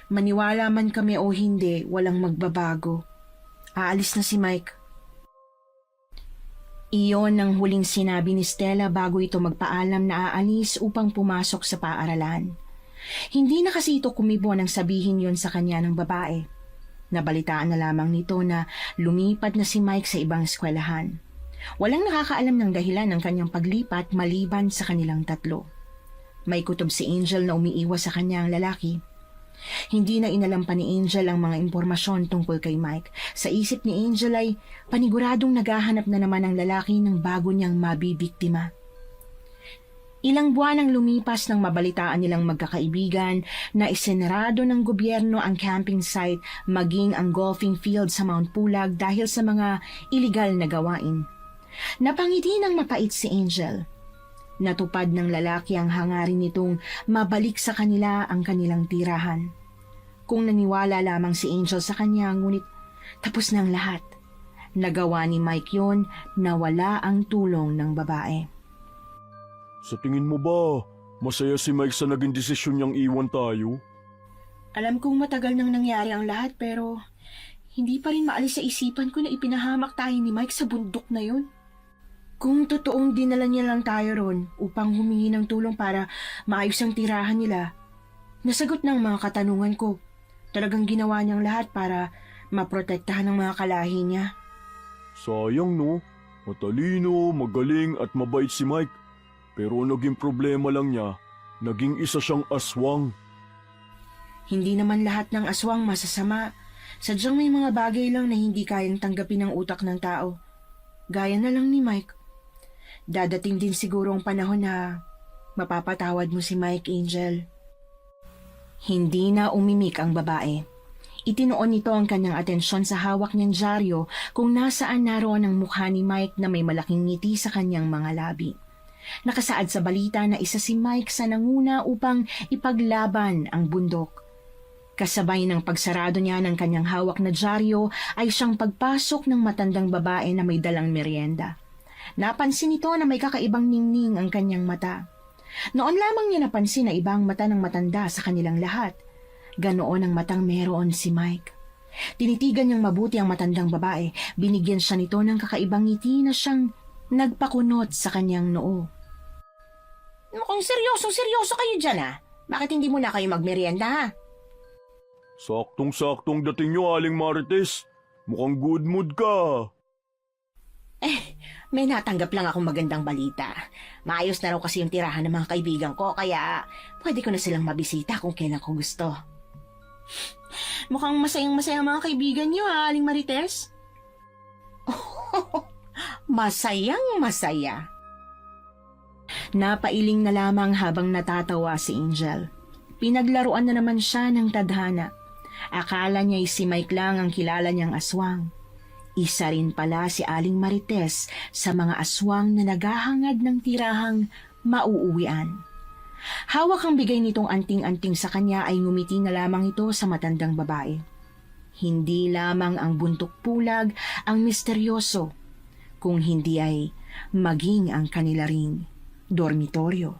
Maniwala man kami o hindi, walang magbabago. Aalis na si Mike. Iyon ang huling sinabi ni Stella bago ito magpaalam na aalis upang pumasok sa paaralan. Hindi na kasi ito kumibo nang sabihin yon sa kanya ng babae. Nabalitaan na lamang nito na lumipat na si Mike sa ibang eskwelahan. Walang nakakaalam ng dahilan ng kanyang paglipat maliban sa kanilang tatlo. May kutob si Angel na umiiwas sa kanya ang lalaki. Hindi na inalam pa ni Angel ang mga impormasyon tungkol kay Mike. Sa isip ni Angel ay paniguradong naghahanap na naman ang lalaki ng bago niyang mabibiktima. Ilang buwan ang lumipas nang mabalitaan nilang magkakaibigan na isinarado ng gobyerno ang camping site maging ang golfing field sa Mount Pulag dahil sa mga iligal na gawain. Napangiti ng mapait si Angel. Natupad ng lalaki ang hangarin nitong mabalik sa kanila ang kanilang tirahan. Kung naniwala lamang si Angel sa kanya, ngunit tapos ng lahat. Nagawa ni Mike yon na wala ang tulong ng babae. Sa tingin mo ba, masaya si Mike sa naging desisyon niyang iwan tayo? Alam kong matagal nang nangyari ang lahat pero hindi pa rin maalis sa isipan ko na ipinahamak tayo ni Mike sa bundok na yun. Kung totoong dinala niya lang tayo ron upang humingi ng tulong para maayos ang tirahan nila, nasagot ng mga katanungan ko. Talagang ginawa niyang lahat para maprotektahan ng mga kalahi niya. Sayang no, matalino, magaling at mabait si Mike. Pero naging problema lang niya, naging isa siyang aswang. Hindi naman lahat ng aswang masasama. Sadyang may mga bagay lang na hindi kayang tanggapin ng utak ng tao. Gaya na lang ni Mike. Dadating din siguro ang panahon na mapapatawad mo si Mike, Angel. Hindi na umimik ang babae. Itinoon nito ang kanyang atensyon sa hawak niyang dyaryo kung nasaan naroon ang mukha ni Mike na may malaking ngiti sa kanyang mga labi. Nakasaad sa balita na isa si Mike sa nanguna upang ipaglaban ang bundok. Kasabay ng pagsarado niya ng kanyang hawak na dyaryo ay siyang pagpasok ng matandang babae na may dalang merienda. Napansin nito na may kakaibang ningning ang kanyang mata. Noon lamang niya napansin na ibang mata ng matanda sa kanilang lahat. Ganoon ang matang meron si Mike. Tinitigan niyang mabuti ang matandang babae. Binigyan siya nito ng kakaibang ngiti na siyang nagpakunot sa kanyang noo. Mukhang seryoso kayo dyan ah. Bakit hindi mo na kayo magmerienda ha? Saktong-saktong dating niyo, Aling Marites. Mukhang good mood ka. May natanggap lang akong magandang balita. Maayos na raw kasi yung tirahan ng mga kaibigan ko, kaya pwede ko na silang mabisita kung kailan ko gusto. Mukhang masayang-masaya ang mga kaibigan niyo ha, Aling Marites. Masayang masaya. Napailing na lamang habang natatawa si Angel. Pinaglaruan na naman siya ng tadhana. Akala niya'y si Mike lang ang kilala niyang aswang. Isa rin pala si Aling Marites sa mga aswang na naghahangad ng tirahang mauuwian. Hawak ang bigay nitong anting-anting sa kanya ay ngumiti na lamang ito sa matandang babae. Hindi lamang ang buntok pulag ang misteryoso, kung hindi ay maging ang kanila ring dormitoryo.